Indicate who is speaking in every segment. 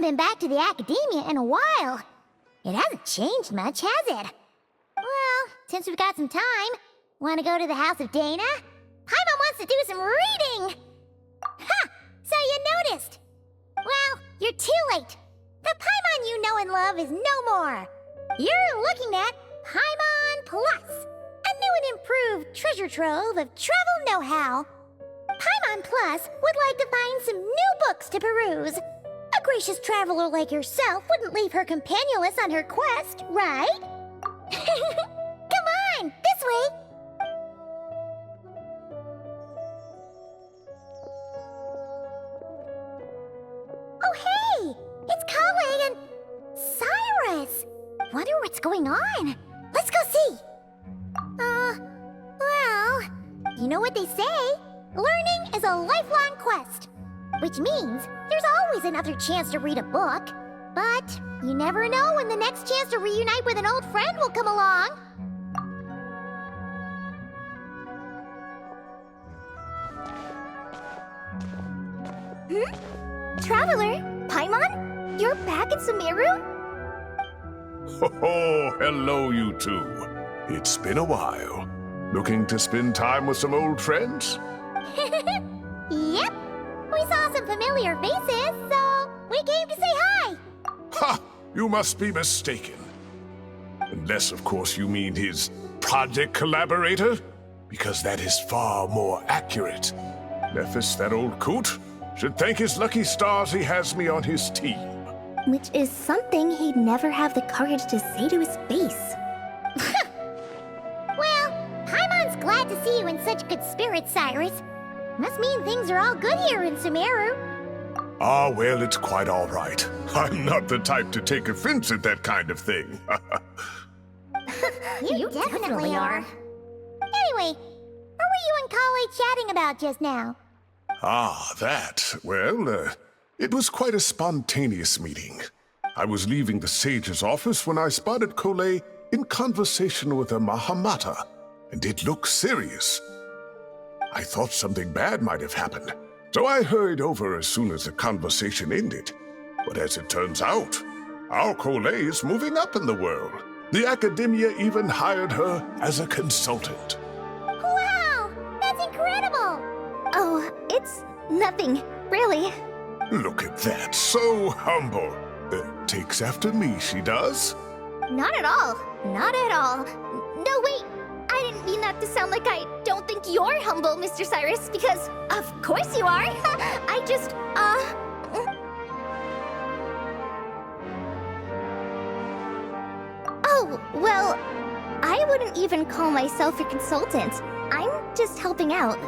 Speaker 1: been back to the academia in a while. It hasn't changed much, has it? Well, since we've got some time, want to go to the house of Dana? Paimon wants to do some reading! Ha! So you noticed! Well, you're too late. The Paimon you know and love is no more. You're looking at Paimon Plus, a new and improved treasure trove of travel know-how. Paimon Plus would like to find some new books to peruse. A gracious traveler like yourself wouldn't leave her companionless on her quest, right? Come on, this way! Oh hey! It's Collei and Cyrus! Wonder what's going on. Let's go see! Well, you know what they say? Learning is a lifelong quest. Which means there's always another chance to read a book. But you never know when the next chance to reunite with an old friend will come along.
Speaker 2: Traveler, Paimon? You're back in Sumeru?
Speaker 3: Oh, hello, you two. It's been a while. Looking to spend time with some old friends?
Speaker 1: Yep. We saw some familiar faces, so we came to say hi.
Speaker 3: Ha! You must be mistaken. Unless, of course, you mean his project collaborator? Because that is far more accurate. Nefer, that old coot, should thank his lucky stars he has me on his team.
Speaker 2: Which is something he'd never have the courage to say to his face.
Speaker 1: Well, Paimon's glad to see you in such good spirits, Cyrus. Must mean things are all good here in Sumeru.
Speaker 3: Ah, well, it's quite all right. I'm not the type to take offense at that kind of thing.
Speaker 1: You definitely are. Anyway, what were you and Collei chatting about just now?
Speaker 3: Ah, that. Well, it was quite a spontaneous meeting. I was leaving the sage's office when I spotted Collei in conversation with a Mahamata, and it looked serious. I thought something bad might have happened, so I hurried over as soon as the conversation ended. But as it turns out, our Collei is moving up in the world. The academia even hired her as a consultant.
Speaker 1: Wow! That's incredible!
Speaker 2: Oh, it's nothing, really.
Speaker 3: Look at that, so humble. Takes after me, she does.
Speaker 2: Not at all. Not at all. No, wait. I didn't mean that to sound like I don't think you're humble, Mr. Cyrus, because of course you are. I just, Oh, well, I wouldn't even call myself a consultant. I'm just helping out.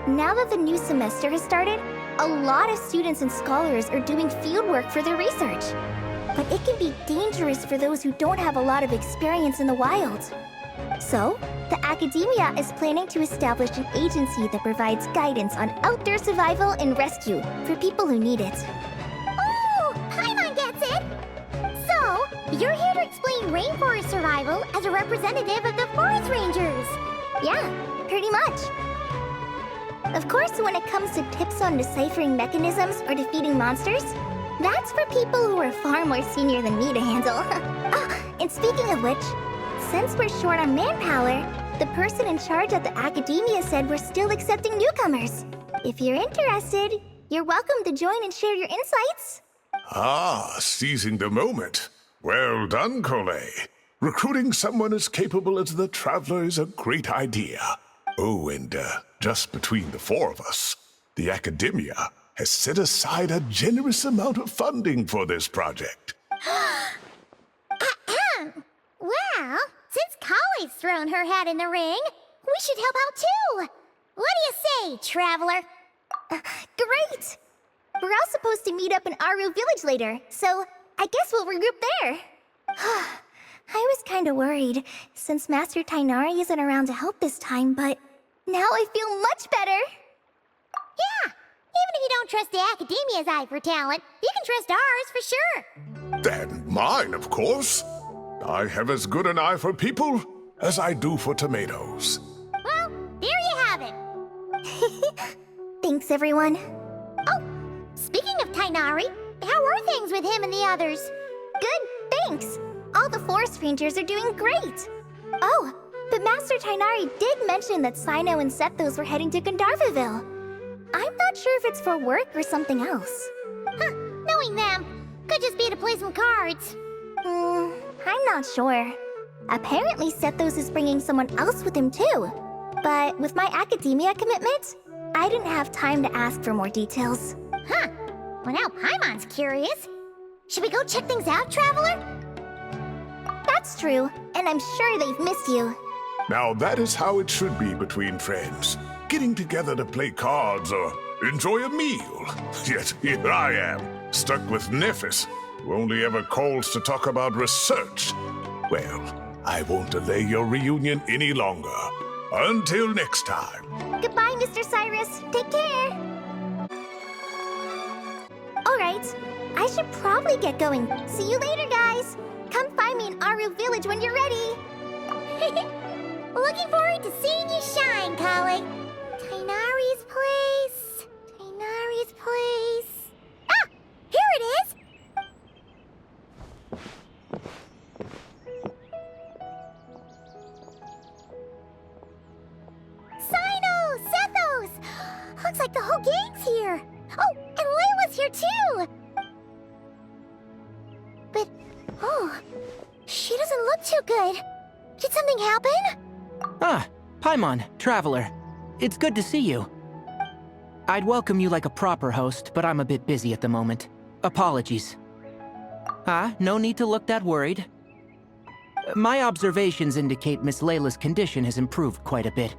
Speaker 2: Now that the new semester has started, a lot of students and scholars are doing fieldwork for their research. But it can be dangerous for those who don't have a lot of experience in the wild. So, the academia is planning to establish an agency that provides guidance on outdoor survival and rescue for people who need it.
Speaker 1: Oh, Paimon gets it! So, you're here to explain rainforest survival as a representative of the forest rangers!
Speaker 2: Yeah, pretty much. Of course, when it comes to tips on deciphering mechanisms or defeating monsters, that's for people who are far more senior than me to handle. And speaking of which, since we're short on manpower, the person in charge at the academia said we're still accepting newcomers. If you're interested, you're welcome to join and share your insights.
Speaker 3: Ah, seizing the moment. Well done, Collei. Recruiting someone as capable as the Traveler is a great idea. Oh, and just between the four of us, the academia has set aside a generous amount of funding for this project.
Speaker 1: Well, since Collei's thrown her hat in the ring, we should help out too! What do you say, Traveler?
Speaker 2: Great! We're all supposed to meet up in Aru Village later, so I guess we'll regroup there. I was kinda worried, since Master Tighnari isn't around to help this time, but now I feel much better!
Speaker 1: Yeah! Even if you don't trust the academia's eye for talent, you can trust ours for sure!
Speaker 3: And mine, of course. I have as good an eye for people as I do for tomatoes.
Speaker 1: Well, there you have it!
Speaker 2: Thanks, everyone.
Speaker 1: Oh, speaking of Tighnari, how are things with him and the others?
Speaker 2: Good, thanks. All the forest rangers are doing great. Oh, but Master Tighnari did mention that Cyno and Sethos were heading to Gandharvaville. I'm not sure if it's for work or something else.
Speaker 1: Huh, knowing them, could just be to play some cards.
Speaker 2: I'm not sure. Apparently Sethos is bringing someone else with him too. But with my academia commitment, I didn't have time to ask for more details.
Speaker 1: Huh, well now Paimon's curious. Should we go check things out, Traveler?
Speaker 2: That's true, and I'm sure they've missed you.
Speaker 3: Now that is how it should be between friends. Getting together to play cards or enjoy a meal. Yet here I am, stuck with Nefer, who only ever calls to talk about research. Well, I won't delay your reunion any longer. Until next time.
Speaker 2: Goodbye, Mr. Cyrus. Take care. Alright, I should probably get going. See you later, guys. Come find me in Aru Village when you're ready.
Speaker 1: Looking forward to seeing you shine, Collei. Tighnari's place. Tighnari's place. Ah! Here it is! Cyno! Sethos! Looks like the whole gang's here. Oh, and Layla's here too! But, oh, she doesn't look too good. Did something happen?
Speaker 4: Ah, Paimon, Traveler. It's good to see you. I'd welcome you like a proper host, but I'm a bit busy at the moment. Apologies. No need to look that worried. My observations indicate Miss Layla's condition has improved quite a bit.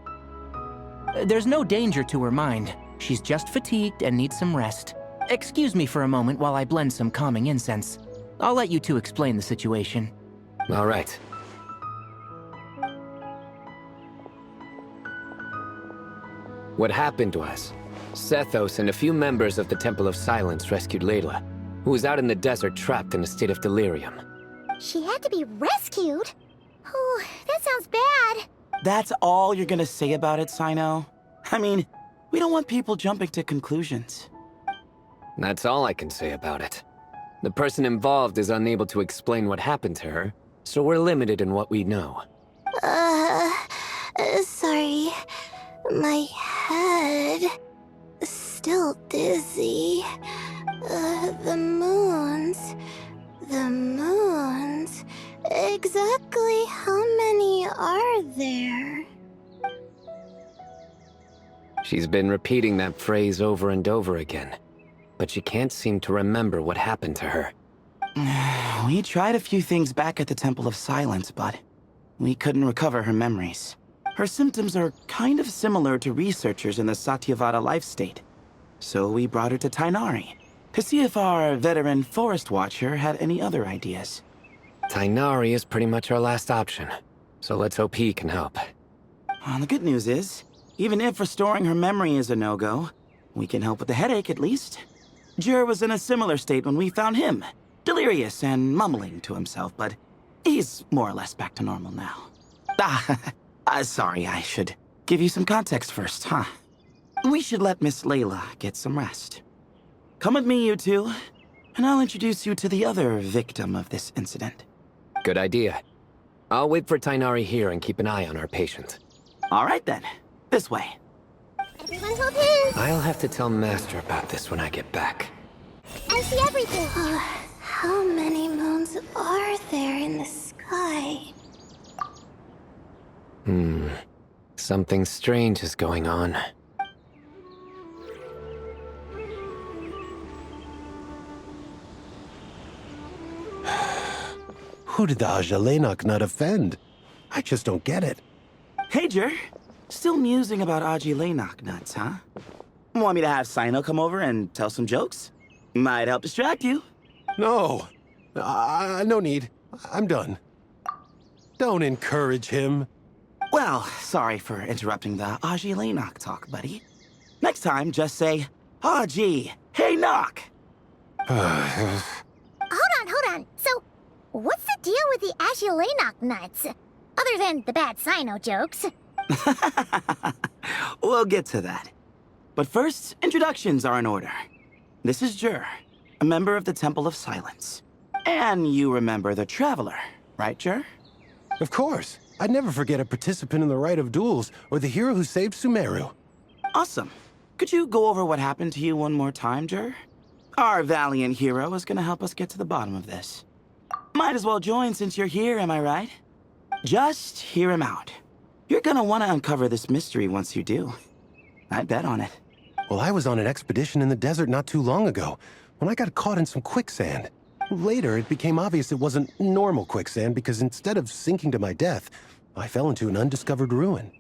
Speaker 4: There's no danger to her mind. She's just fatigued and needs some rest. Excuse me for a moment while I blend some calming incense. I'll let you two explain the situation.
Speaker 5: All right. What happened was, Sethos and a few members of the Temple of Silence rescued Layla, who was out in the desert trapped in a state of delirium.
Speaker 1: She had to be rescued? Oh, that sounds bad.
Speaker 6: That's all you're gonna say about it, Cyno? I mean, we don't want people jumping to conclusions.
Speaker 5: That's all I can say about it. The person involved is unable to explain what happened to her, so we're limited in what we know.
Speaker 2: Sorry. My head is still dizzy. The moons. Exactly how many are there?
Speaker 5: She's been repeating that phrase over and over again, but she can't seem to remember what happened to her.
Speaker 6: We tried a few things back at the Temple of Silence, but we couldn't recover her memories. Her symptoms are kind of similar to researchers in the Satyavada life state. So we brought her to Tighnari to see if our veteran forest watcher had any other ideas.
Speaker 5: Tighnari is pretty much our last option, so let's hope he can help.
Speaker 6: Well, the good news is, even if restoring her memory is a no-go, we can help with the headache at least. Djer was in a similar state when we found him, delirious and mumbling to himself, but he's more or less back to normal now. Sorry, I should give you some context first, huh? We should let Miss Layla get some rest. Come with me, you two, and I'll introduce you to the other victim of this incident.
Speaker 5: Good idea. I'll wait for Tighnari here and keep an eye on our patient.
Speaker 6: All right then, this way.
Speaker 1: Everyone hold hands.
Speaker 5: I'll have to tell Master about this when I get back.
Speaker 1: I see everything.
Speaker 2: How many moons are there in the sky?
Speaker 5: Something strange is going on.
Speaker 7: Who did the Ajalainak not offend? I just don't get it.
Speaker 6: Hey, Djer. Still musing about Ajalainak nuts, huh? Want me to have Cyno come over and tell some jokes? Might help distract you.
Speaker 7: No. No need. I'm done. Don't encourage him.
Speaker 6: Well, sorry for interrupting the Ajalainak talk, buddy. Next time, just say, Aji, hey, knock.
Speaker 1: Hold on. So, what's the deal with the Ajalainak nuts? Other than the bad Cyno jokes.
Speaker 6: We'll get to that. But first, introductions are in order. This is Djer. a member of the Temple of Silence. And you remember the Traveler, right, Djer?
Speaker 7: Of course. I'd never forget a participant in the Rite of Duels or the hero who saved Sumeru.
Speaker 6: Awesome. Could you go over what happened to you one more time, Djer? Our valiant hero is gonna help us get to the bottom of this. Might as well join since you're here, am I right? Just hear him out. You're gonna want to uncover this mystery once you do. I bet on it.
Speaker 7: Well, I was on an expedition in the desert not too long ago, when I got caught in some quicksand. Later, it became obvious it wasn't normal quicksand because instead of sinking to my death, I fell into an undiscovered ruin.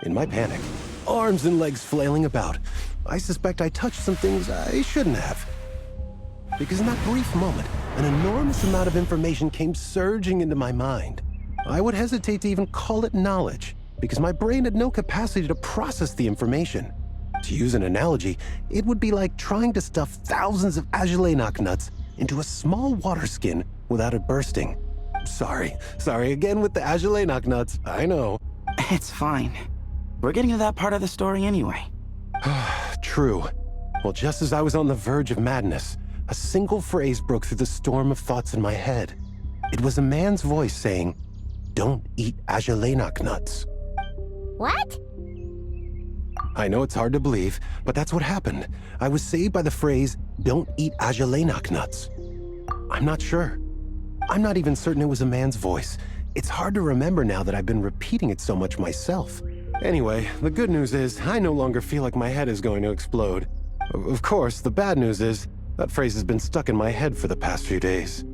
Speaker 7: In my panic, arms and legs flailing about, I suspect I touched some things I shouldn't have. Because in that brief moment, an enormous amount of information came surging into my mind. I would hesitate to even call it knowledge, because my brain had no capacity to process the information. To use an analogy, it would be like trying to stuff thousands of Agelenok nuts into a small water skin without it bursting. Sorry again with the Agelenok nuts, I know.
Speaker 6: It's fine. We're getting to that part of the story anyway.
Speaker 7: True. Well, just as I was on the verge of madness, a single phrase broke through the storm of thoughts in my head. It was a man's voice saying, "Don't eat Agelenok nuts."
Speaker 1: What?
Speaker 7: I know it's hard to believe, but that's what happened. I was saved by the phrase, "Don't eat Agelenok nuts." I'm not sure. I'm not even certain it was a man's voice. It's hard to remember now that I've been repeating it so much myself. Anyway, the good news is I no longer feel like my head is going to explode. Of course, the bad news is that phrase has been stuck in my head for the past few days.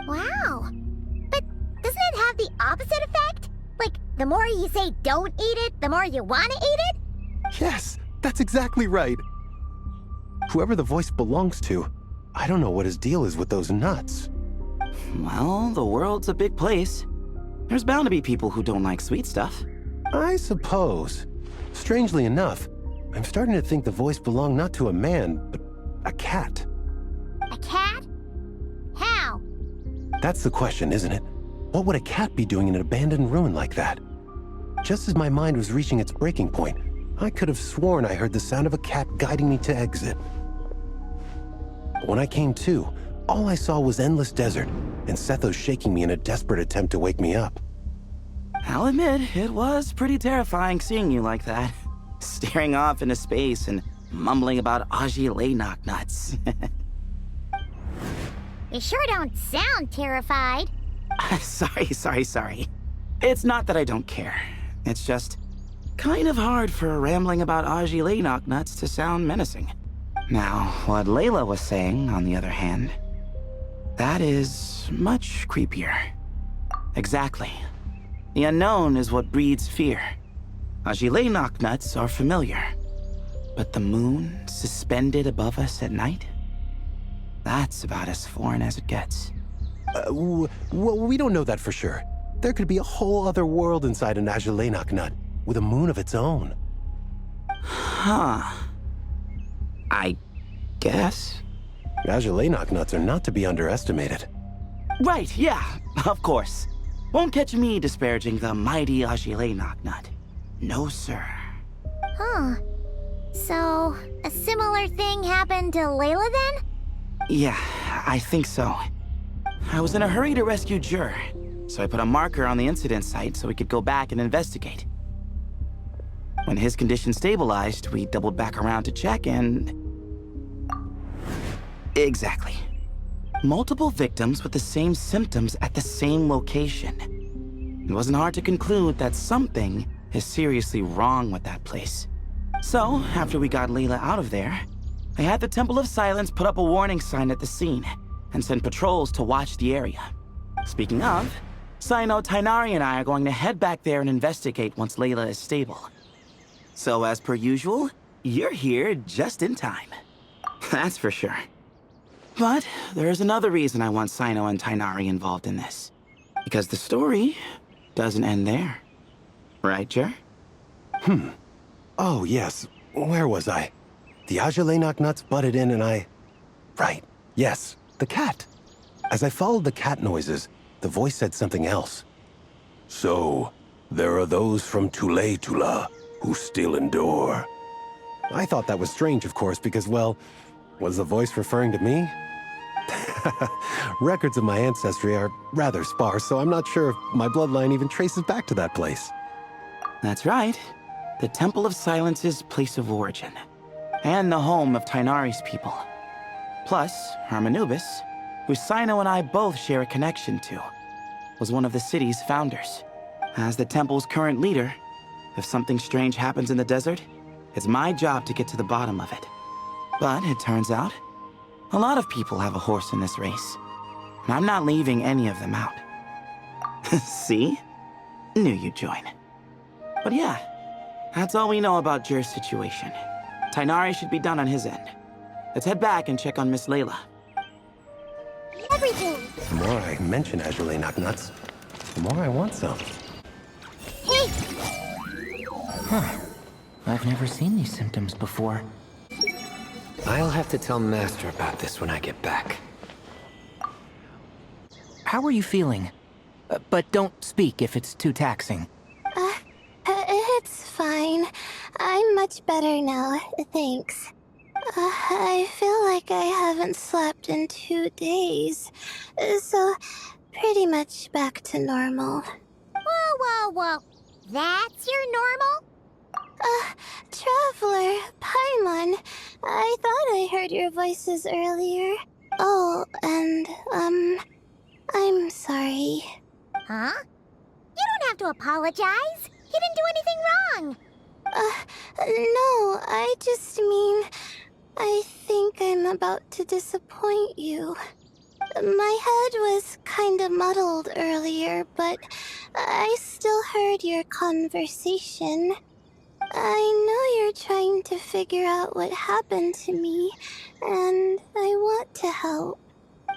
Speaker 1: Wow. But doesn't it have the opposite effect? Like, the more you say don't eat it, the more you want to eat it?
Speaker 7: Yes, that's exactly right. Whoever the voice belongs to, I don't know what his deal is with those nuts.
Speaker 6: Well, the world's a big place. There's bound to be people who don't like sweet stuff.
Speaker 7: I suppose. Strangely enough, I'm starting to think the voice belonged not to a man, but a cat.
Speaker 1: A cat? How?
Speaker 7: That's the question, isn't it? What would a cat be doing in an abandoned ruin like that? Just as my mind was reaching its breaking point, I could have sworn I heard the sound of a cat guiding me to exit. But when I came to, all I saw was endless desert, and Sethos shaking me in a desperate attempt to wake me up.
Speaker 6: I'll admit, it was pretty terrifying seeing you like that. Staring off into space and mumbling about Agelenok nuts.
Speaker 1: You sure don't sound terrified.
Speaker 6: Sorry. It's not that I don't care. It's just kind of hard for rambling about Agelenok nuts to sound menacing. Now, what Layla was saying, on the other hand, that is much creepier. Exactly. The unknown is what breeds fear. Agelenok nuts are familiar, but the moon suspended above us at night? That's about as foreign as it gets.
Speaker 7: Well, we don't know that for sure. There could be a whole other world inside an Agelenok nut, with a moon of its own.
Speaker 6: Huh. I guess.
Speaker 7: Agelenok nuts are not to be underestimated.
Speaker 6: Right, yeah, of course. Won't catch me disparaging the mighty Agelenok nut. No, sir.
Speaker 1: Huh. So, a similar thing happened to Layla then?
Speaker 6: Yeah, I think so. I was in a hurry to rescue Djer, so I put a marker on the incident site so we could go back and investigate. When his condition stabilized, we doubled back around to check and... Exactly. Multiple victims with the same symptoms at the same location. It wasn't hard to conclude that something is seriously wrong with that place. So, after we got Layla out of there, I had the Temple of Silence put up a warning sign at the scene and send patrols to watch the area. Speaking of, Cyno, Tighnari and I are going to head back there and investigate once Layla is stable. So as per usual, you're here just in time. That's for sure. But there's another reason I want Cyno and Tighnari involved in this. Because the story doesn't end there. Right, Djer?
Speaker 7: Oh, yes. Where was I? The Agelenok nuts butted in and I... Right. Yes, the cat. As I followed the cat noises, the voice said something else. So, there are those from Tula who still endure. I thought that was strange, of course, because, well, was the voice referring to me? Records of my ancestry are rather sparse, so I'm not sure if my bloodline even traces back to that place.
Speaker 6: That's right. The Temple of Silence's place of origin. And the home of Tighnari's people. Plus, Hermanubis, who Cyno and I both share a connection to, was one of the city's founders. As the temple's current leader, if something strange happens in the desert, it's my job to get to the bottom of it. But it turns out, a lot of people have a horse in this race. And I'm not leaving any of them out. See? Knew you'd join. But yeah, that's all we know about Djer's situation. Tighnari should be done on his end. Let's head back and check on Miss Layla.
Speaker 1: Everything.
Speaker 7: The more I mention Azulay Knocknuts, the more I want some.
Speaker 1: Hey!
Speaker 4: Huh. I've never seen these symptoms before.
Speaker 5: I'll have to tell Master about this when I get back.
Speaker 4: How are you feeling? But don't speak if it's too taxing.
Speaker 2: It's fine. I'm much better now, thanks. I feel like I haven't slept in 2 days, so pretty much back to normal.
Speaker 1: Whoa. That's your normal?
Speaker 2: Traveler, Paimon, I thought I heard your voices earlier. Oh, and, I'm sorry.
Speaker 1: Huh? You don't have to apologize. You didn't do anything wrong.
Speaker 2: No, I just mean, I think I'm about to disappoint you. My head was kinda muddled earlier, but I still heard your conversation. I know you're trying to figure out what happened to me, and I want to help,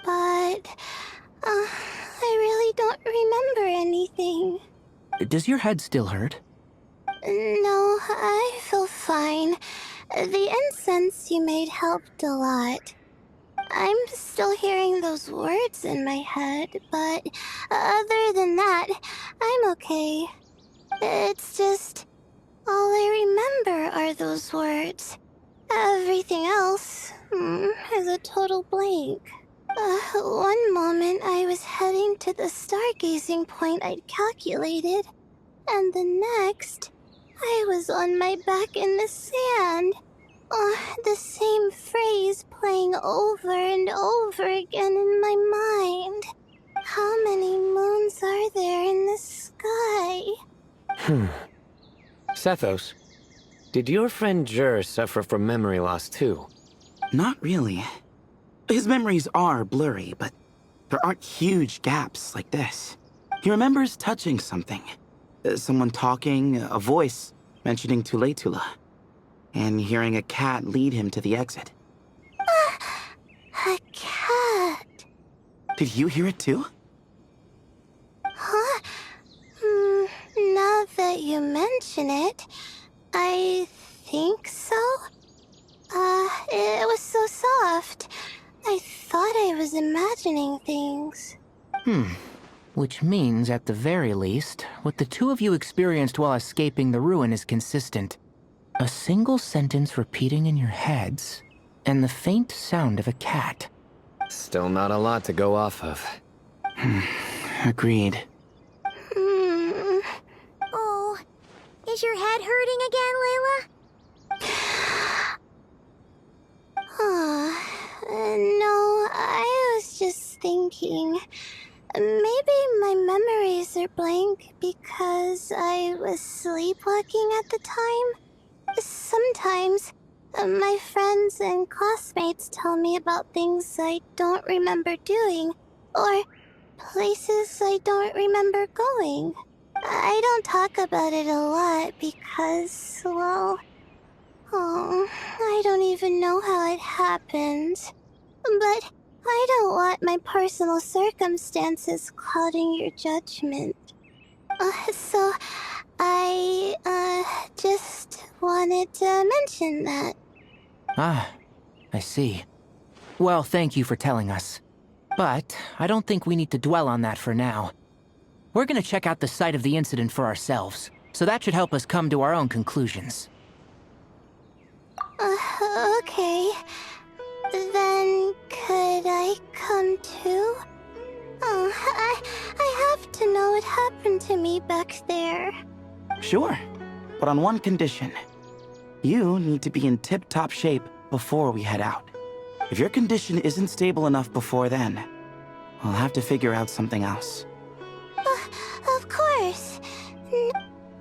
Speaker 2: but I really don't remember anything.
Speaker 4: Does your head still hurt?
Speaker 2: No, I feel fine. The incense you made helped a lot. I'm still hearing those words in my head, but other than that, I'm okay. It's just, all I remember are those words. Everything else is a total blank. One moment I was heading to the stargazing point I'd calculated, and the next, I was on my back in the sand. The same phrase playing over and over again in my mind. How many moons are there in the sky?
Speaker 5: Sethos, did your friend Djer suffer from memory loss too?
Speaker 6: Not really. His memories are blurry, but there aren't huge gaps like this. He remembers touching something. Someone talking, a voice mentioning Tuletula, and hearing a cat lead him to the exit.
Speaker 2: A cat.
Speaker 6: Did you hear it too?
Speaker 2: Huh? Now that you mention it, I think so. It was so soft. I thought I was imagining things.
Speaker 4: Which means, at the very least, what the two of you experienced while escaping the ruin is consistent. A single sentence repeating in your heads, and the faint sound of a cat.
Speaker 5: Still not a lot to go off of.
Speaker 6: Agreed.
Speaker 1: Oh, is your head hurting again, Layla?
Speaker 2: No, I was just thinking. Maybe my memories are blank because I was sleepwalking at the time. Sometimes, my friends and classmates tell me about things I don't remember doing, or places I don't remember going. I don't talk about it a lot because, well, I don't even know how it happened. But I don't want my personal circumstances clouding your judgment. So I, just wanted to mention that.
Speaker 4: Ah, I see. Well, thank you for telling us. But I don't think we need to dwell on that for now. We're gonna check out the site of the incident for ourselves, so that should help us come to our own conclusions.
Speaker 2: Okay. Then could I come? happen to me back there?
Speaker 6: Sure, but on one condition. You need to be in tip-top shape before we head out. If your condition isn't stable enough before then, we'll have to figure out something else.
Speaker 2: Of course.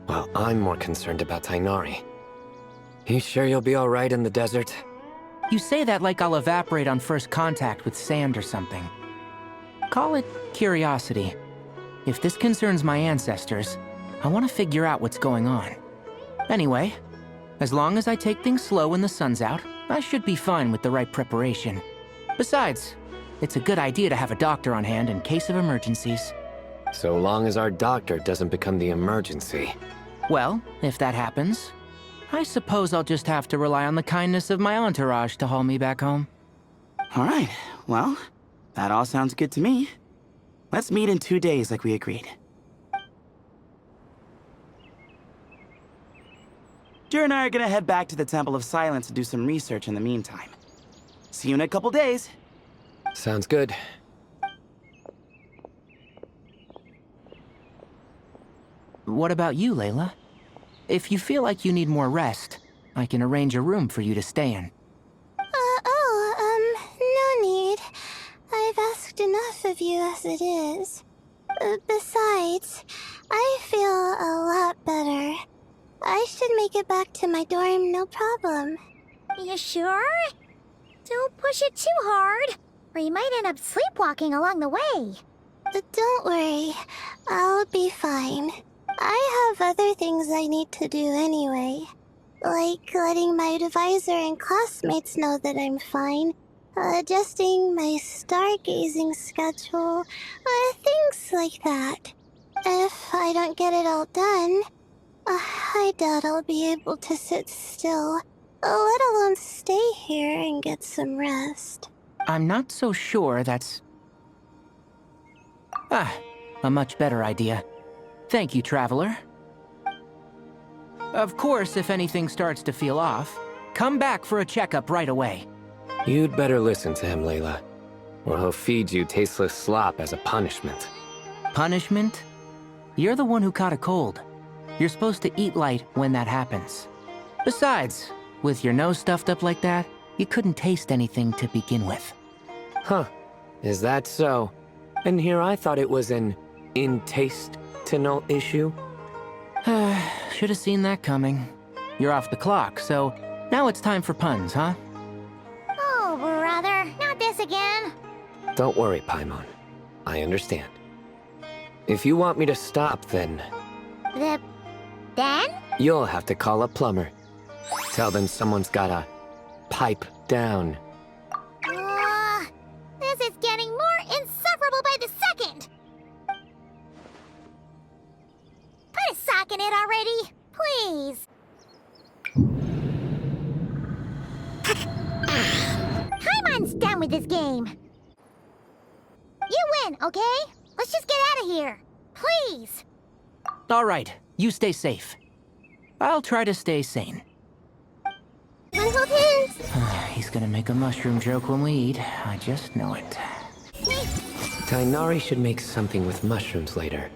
Speaker 5: Well, I'm more concerned about Tighnari. You sure you'll be alright in the desert?
Speaker 4: You say that like I'll evaporate on first contact with sand or something. Call it curiosity. If this concerns my ancestors, I want to figure out what's going on. Anyway, as long as I take things slow when the sun's out, I should be fine with the right preparation. Besides, it's a good idea to have a doctor on hand in case of emergencies.
Speaker 5: So long as our doctor doesn't become the emergency.
Speaker 4: Well, if that happens, I suppose I'll just have to rely on the kindness of my entourage to haul me back home.
Speaker 6: Alright, well, that all sounds good to me. Let's meet in 2 days like we agreed. Djer and I are gonna head back to the Temple of Silence to do some research in the meantime. See you in a couple days.
Speaker 5: Sounds good.
Speaker 4: What about you, Layla? If you feel like you need more rest, I can arrange a room for you to stay in.
Speaker 2: No need. I've asked enough of you as it is. Besides, I feel a lot better. I should make it back to my dorm, no problem.
Speaker 1: You sure? Don't push it too hard, or you might end up sleepwalking along the way.
Speaker 2: Don't worry, I'll be fine. I have other things I need to do anyway. Like letting my advisor and classmates know that I'm fine, adjusting my stargazing schedule, things like that. If I don't get it all done, I doubt I'll be able to sit still, let alone stay here and get some rest.
Speaker 4: I'm not so sure that's... a much better idea. Thank you, Traveler. Of course, if anything starts to feel off, come back for a checkup right away.
Speaker 5: You'd better listen to him, Layla, or he'll feed you tasteless slop as a punishment.
Speaker 4: Punishment? You're the one who caught a cold. You're supposed to eat light when that happens. Besides, with your nose stuffed up like that, you couldn't taste anything to begin with.
Speaker 5: Huh. Is that so? And here I thought it was an in-taste-to-no issue.
Speaker 4: Should have seen that coming. You're off the clock, so now it's time for puns, huh?
Speaker 1: Oh, brother, not this again.
Speaker 5: Don't worry, Paimon. I understand. If you want me to stop, then
Speaker 1: Then?
Speaker 5: you'll have to call a plumber. Tell them someone's gotta pipe down.
Speaker 1: This is getting more insufferable by the second. Put a sock in it already, please. Paimon's done with this game. You win, okay? Let's just get out of here. Please.
Speaker 4: All right, you stay safe. I'll try to stay sane.
Speaker 2: Little hints!
Speaker 4: He's gonna make a mushroom joke when we eat. I just know it.
Speaker 5: Tighnari should make something with mushrooms later.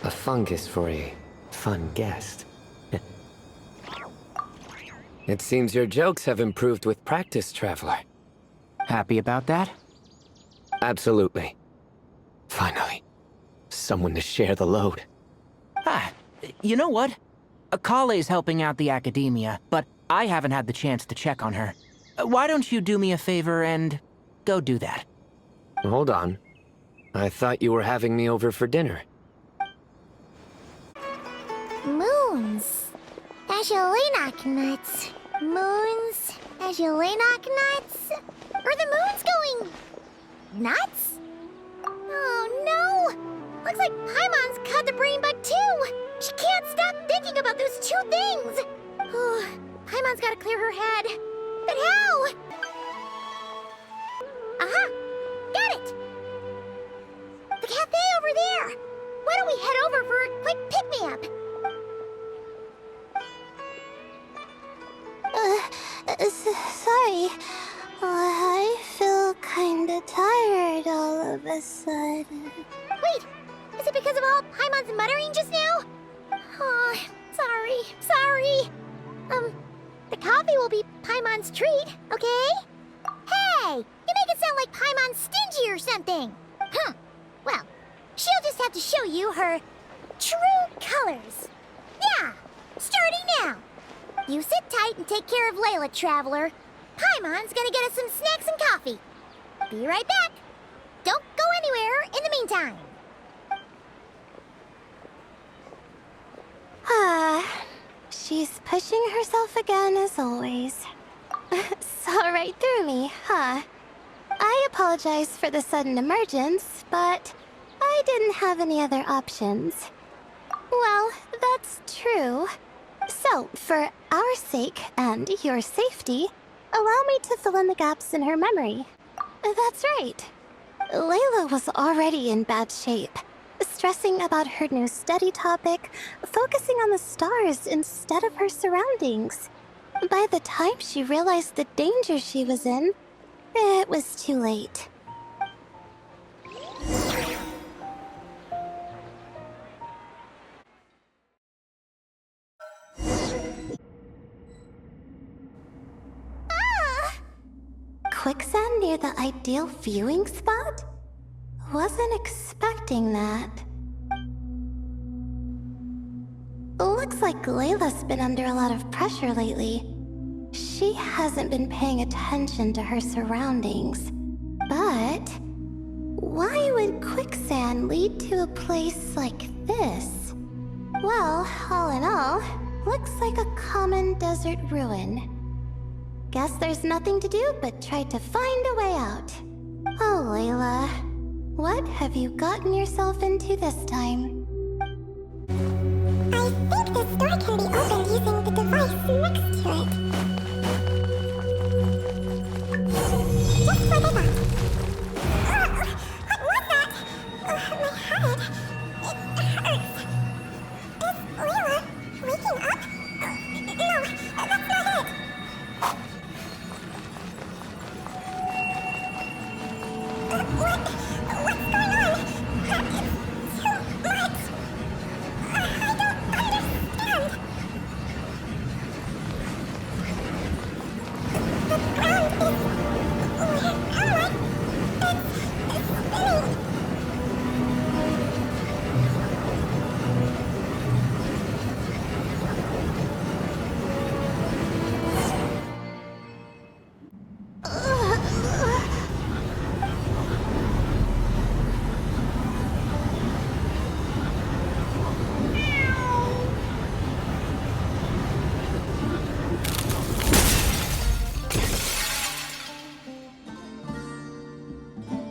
Speaker 5: A fungus for a fun guest. It seems your jokes have improved with practice, Traveler.
Speaker 4: Happy about that?
Speaker 5: Absolutely. Finally, someone to share the load.
Speaker 4: You know what? Collei's helping out the academia, but I haven't had the chance to check on her. Why don't you do me a favor and go do that?
Speaker 5: Hold on. I thought you were having me over for dinner.
Speaker 1: Moons. Ashelinok nuts. Moons. Ashelinok nuts. Are the moons going nuts? Oh no! Looks like Paimon's caught the brain bug too! She can't stop thinking about those two things! Oh, Paimon's gotta clear her head. But how? Aha! Got it! The cafe over there! Why don't we head over for a quick pick-me-up?
Speaker 2: Sorry. I feel kinda tired all of a sudden.
Speaker 1: Wait! Is it because of all Paimon's muttering just now? Oh, sorry. The coffee will be Paimon's treat, okay? Hey, you make it sound like Paimon's stingy or something. Well, she'll just have to show you her true colors. Yeah, starting now. You sit tight and take care of Layla, Traveler. Paimon's gonna get us some snacks and coffee. Be right back. Don't go anywhere in the meantime.
Speaker 2: She's pushing herself again as always. Saw right through me, huh? I apologize for the sudden emergence, but I didn't have any other options. Well, that's true. So, for our sake and your safety, allow me to fill in the gaps in her memory. That's right. Layla was already in bad shape, stressing about her new study topic, focusing on the stars instead of her surroundings. By the time she realized the danger she was in, it was too late. Quicksand near the ideal viewing spot? Wasn't expecting that. Looks like Layla's been under a lot of pressure lately. She hasn't been paying attention to her surroundings. But why would quicksand lead to a place like this? Well, all in all, looks like a common desert ruin. Guess there's nothing to do but try to find a way out. Oh, Layla, what have you gotten yourself into this time?
Speaker 1: I think this door can be opened using the device next to it. Just like I thought. What was that? My head. It hurts. Is Layla waking up? No, that's not it. What's going on? It's too much. I don't understand. The ground is... where am I? It's spinning.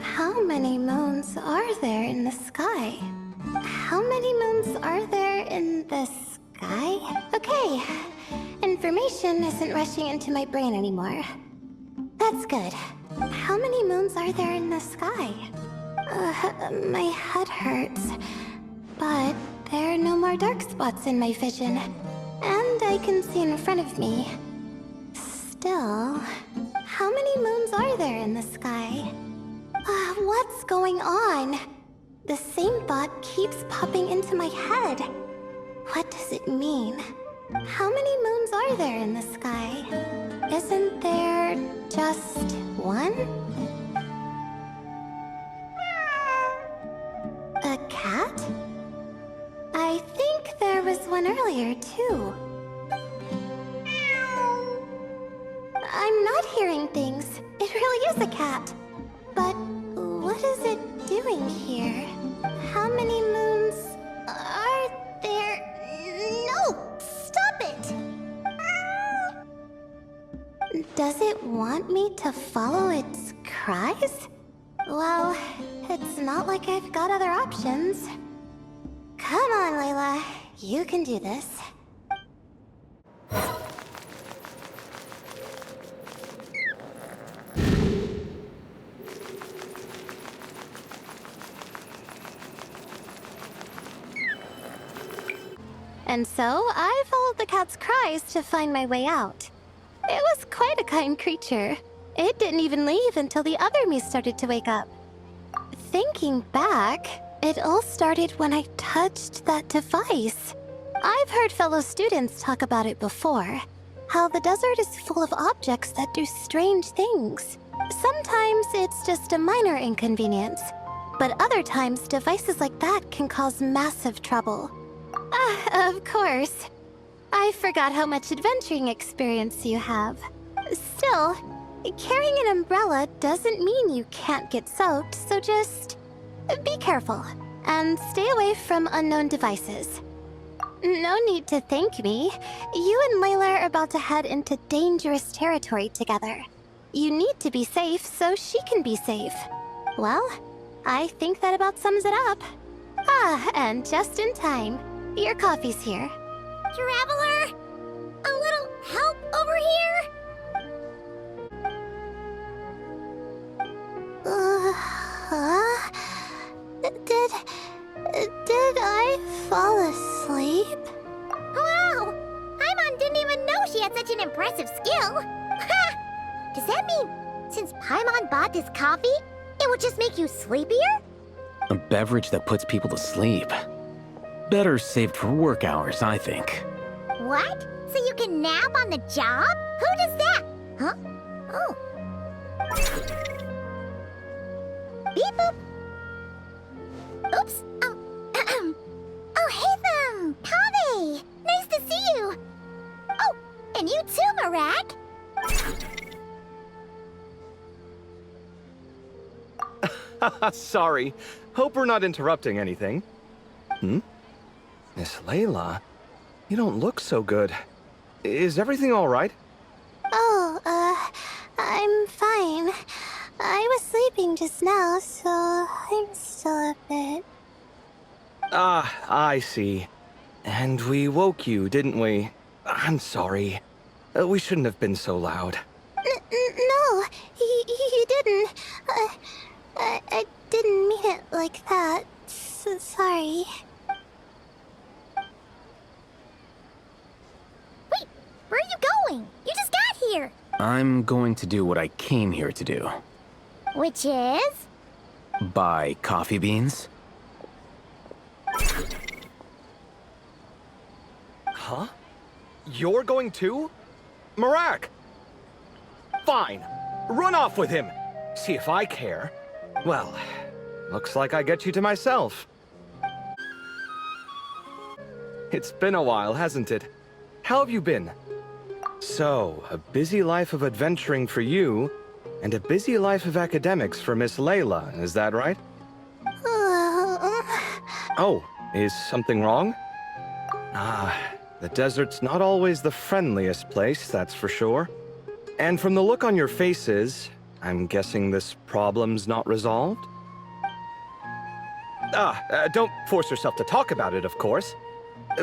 Speaker 2: How many moons are there in the sky? How many moons are there in the sky? Okay, information isn't rushing into my brain anymore. That's good. How many moons are there in the sky? My head hurts. But there are no more dark spots in my vision. And I can see in front of me. Still, how many moons are there in the sky? What's going on? The same thought keeps popping into my head. What does it mean? How many moons are there in the sky? Isn't there just one? A cat? I think there was one earlier, too. I'm not hearing things. It really is a cat. But what is it doing here? How many moons are there? No! Stop it! Does it want me to follow its cries? Well, it's not like I've got other options. Come on, Layla. You can do this. And so, I followed the cat's cries to find my way out. It was quite a kind creature. It didn't even leave until the other me started to wake up. Thinking back,
Speaker 8: It all started when I touched that device. I've heard fellow students talk about it before. How the desert is full of objects that do strange things. Sometimes it's just a minor inconvenience, but other times devices like that can cause massive trouble. Of course. I forgot how much adventuring experience you have. Still, carrying an umbrella doesn't mean you can't get soaked, so just be careful and stay away from unknown devices. No need to thank me. You and Layla are about to head into dangerous territory together. You need to be safe so she can be safe. Well, I think that about sums it up. And just in time. Your coffee's here.
Speaker 1: Traveler? A little help over here?
Speaker 8: Did I fall asleep?
Speaker 1: Wow! Paimon didn't even know she had such an impressive skill. Ha! Does that mean since Paimon bought this coffee, it would just make you sleepier?
Speaker 9: A beverage that puts people to sleep. Better saved for work hours, I think.
Speaker 1: What? So you can nap on the job? Who does that? Huh? Oh. Beep boop. Oops. Alhatham! Kaveh! Nice to see you! Oh, and you too, Marak!
Speaker 10: Sorry. Hope we're not interrupting anything. Miss Layla, you don't look so good. Is everything all right?
Speaker 8: Oh, I'm fine. I was sleeping just now, so I'm still a bit...
Speaker 10: I see. And we woke you, didn't we? I'm sorry. We shouldn't have been so loud.
Speaker 8: No, you didn't. I didn't mean it like that. Sorry.
Speaker 1: Wait, where are you going? You just got here!
Speaker 9: I'm going to do what I came here to do.
Speaker 1: Which is?
Speaker 9: Buy coffee beans.
Speaker 10: Huh? You're going too? Marak! Fine. Run off with him. See if I care. Well, looks like I get you to myself. It's been a while, hasn't it? How have you been? So, a busy life of adventuring for you, and a busy life of academics for Miss Layla, is that right? Oh, is something wrong? The desert's not always the friendliest place, that's for sure. And from the look on your faces, I'm guessing this problem's not resolved? Don't force yourself to talk about it, of course.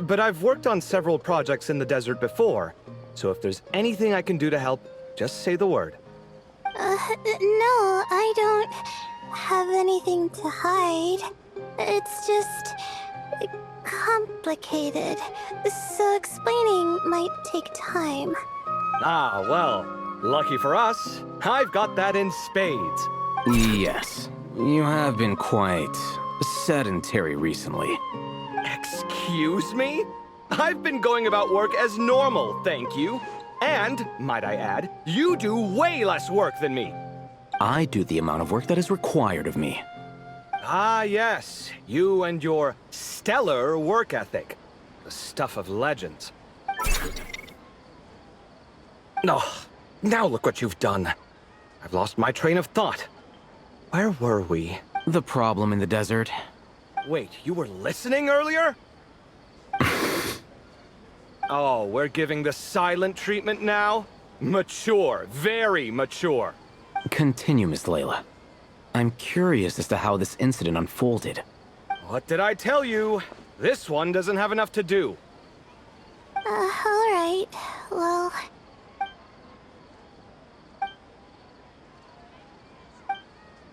Speaker 10: But I've worked on several projects in the desert before, so if there's anything I can do to help, just say the word.
Speaker 8: No, I don't have anything to hide. It's just... complicated, so explaining might take time.
Speaker 10: Well, lucky for us, I've got that in spades.
Speaker 9: Yes, you have been quite sedentary recently.
Speaker 10: Excuse me? I've been going about work as normal, thank you. And, might I add, you do way less work than me.
Speaker 9: I do the amount of work that is required of me.
Speaker 10: Yes, you and your stellar work ethic. The stuff of legends. Now look what you've done. I've lost my train of thought. Where were we?
Speaker 9: The problem in the desert.
Speaker 10: Wait, you were listening earlier? Oh, we're giving the silent treatment now? Mature, very mature.
Speaker 9: Continue, Miss Layla. I'm curious as to how this incident unfolded.
Speaker 10: What did I tell you? This one doesn't have enough to do.
Speaker 8: Alright. Well...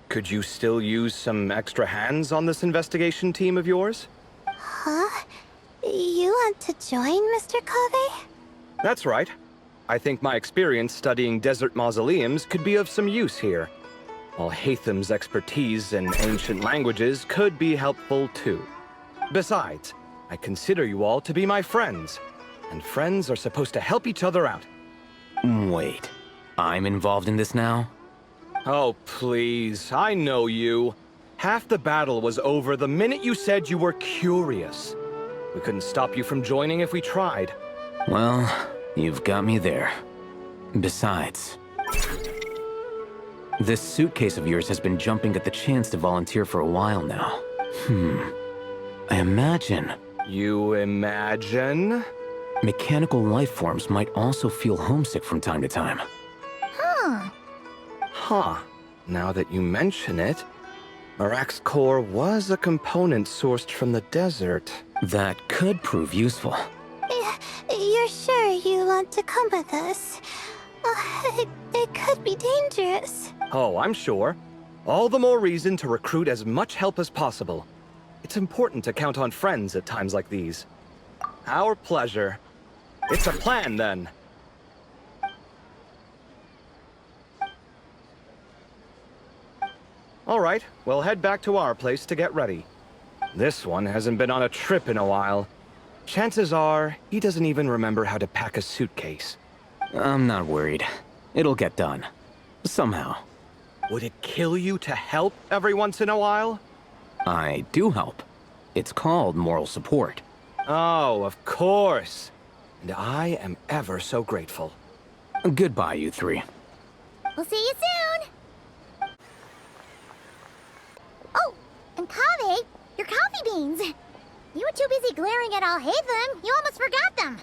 Speaker 10: Could you still use some extra hands on this investigation team of yours?
Speaker 8: Huh? You want to join, Mr. Kaveh?
Speaker 10: That's right. I think my experience studying desert mausoleums could be of some use here. Alhatham's expertise in ancient languages could be helpful too. Besides, I consider you all to be my friends, and friends are supposed to help each other out.
Speaker 9: Wait, I'm involved in this now?
Speaker 10: Oh, please, I know you. Half the battle was over the minute you said you were curious. We couldn't stop you from joining if we tried.
Speaker 9: Well, you've got me there. Besides, this suitcase of yours has been jumping at the chance to volunteer for a while now. I imagine
Speaker 10: You imagine?
Speaker 9: mechanical life forms might also feel homesick from time to time.
Speaker 10: Huh. Now that you mention it, Marak's core was a component sourced from the desert.
Speaker 9: That could prove useful.
Speaker 8: You're sure you want to come with us? It could be dangerous.
Speaker 10: Oh, I'm sure. All the more reason to recruit as much help as possible. It's important to count on friends at times like these. Our pleasure. It's a plan, then. All right, we'll head back to our place to get ready. This one hasn't been on a trip in a while. Chances are, he doesn't even remember how to pack a suitcase.
Speaker 9: I'm not worried. It'll get done. Somehow.
Speaker 10: Would it kill you to help every once in a while?
Speaker 9: I do help. It's called moral support.
Speaker 10: Oh, of course. And I am ever so grateful.
Speaker 9: Goodbye, you three.
Speaker 1: We'll see you soon! Oh, and Kaveh, your coffee beans! You were too busy glaring at Alhatham, you almost forgot them!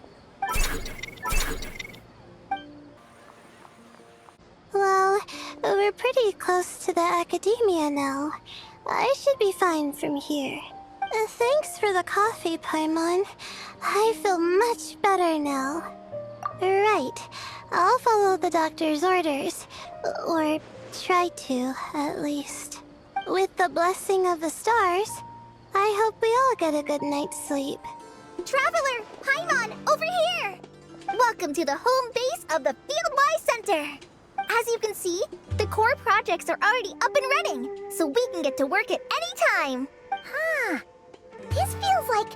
Speaker 8: Well, we're pretty close to the academia now. I should be fine from here. Thanks for the coffee, Paimon. I feel much better now. Right. I'll follow the doctor's orders. Or try to, at least. With the blessing of the stars, I hope we all get a good night's sleep.
Speaker 2: Traveler, Paimon, over here! Welcome to the home base of the Fieldwise Center. As you can see, the core projects are already up and running, so we can get to work at any time.
Speaker 1: Huh. This feels like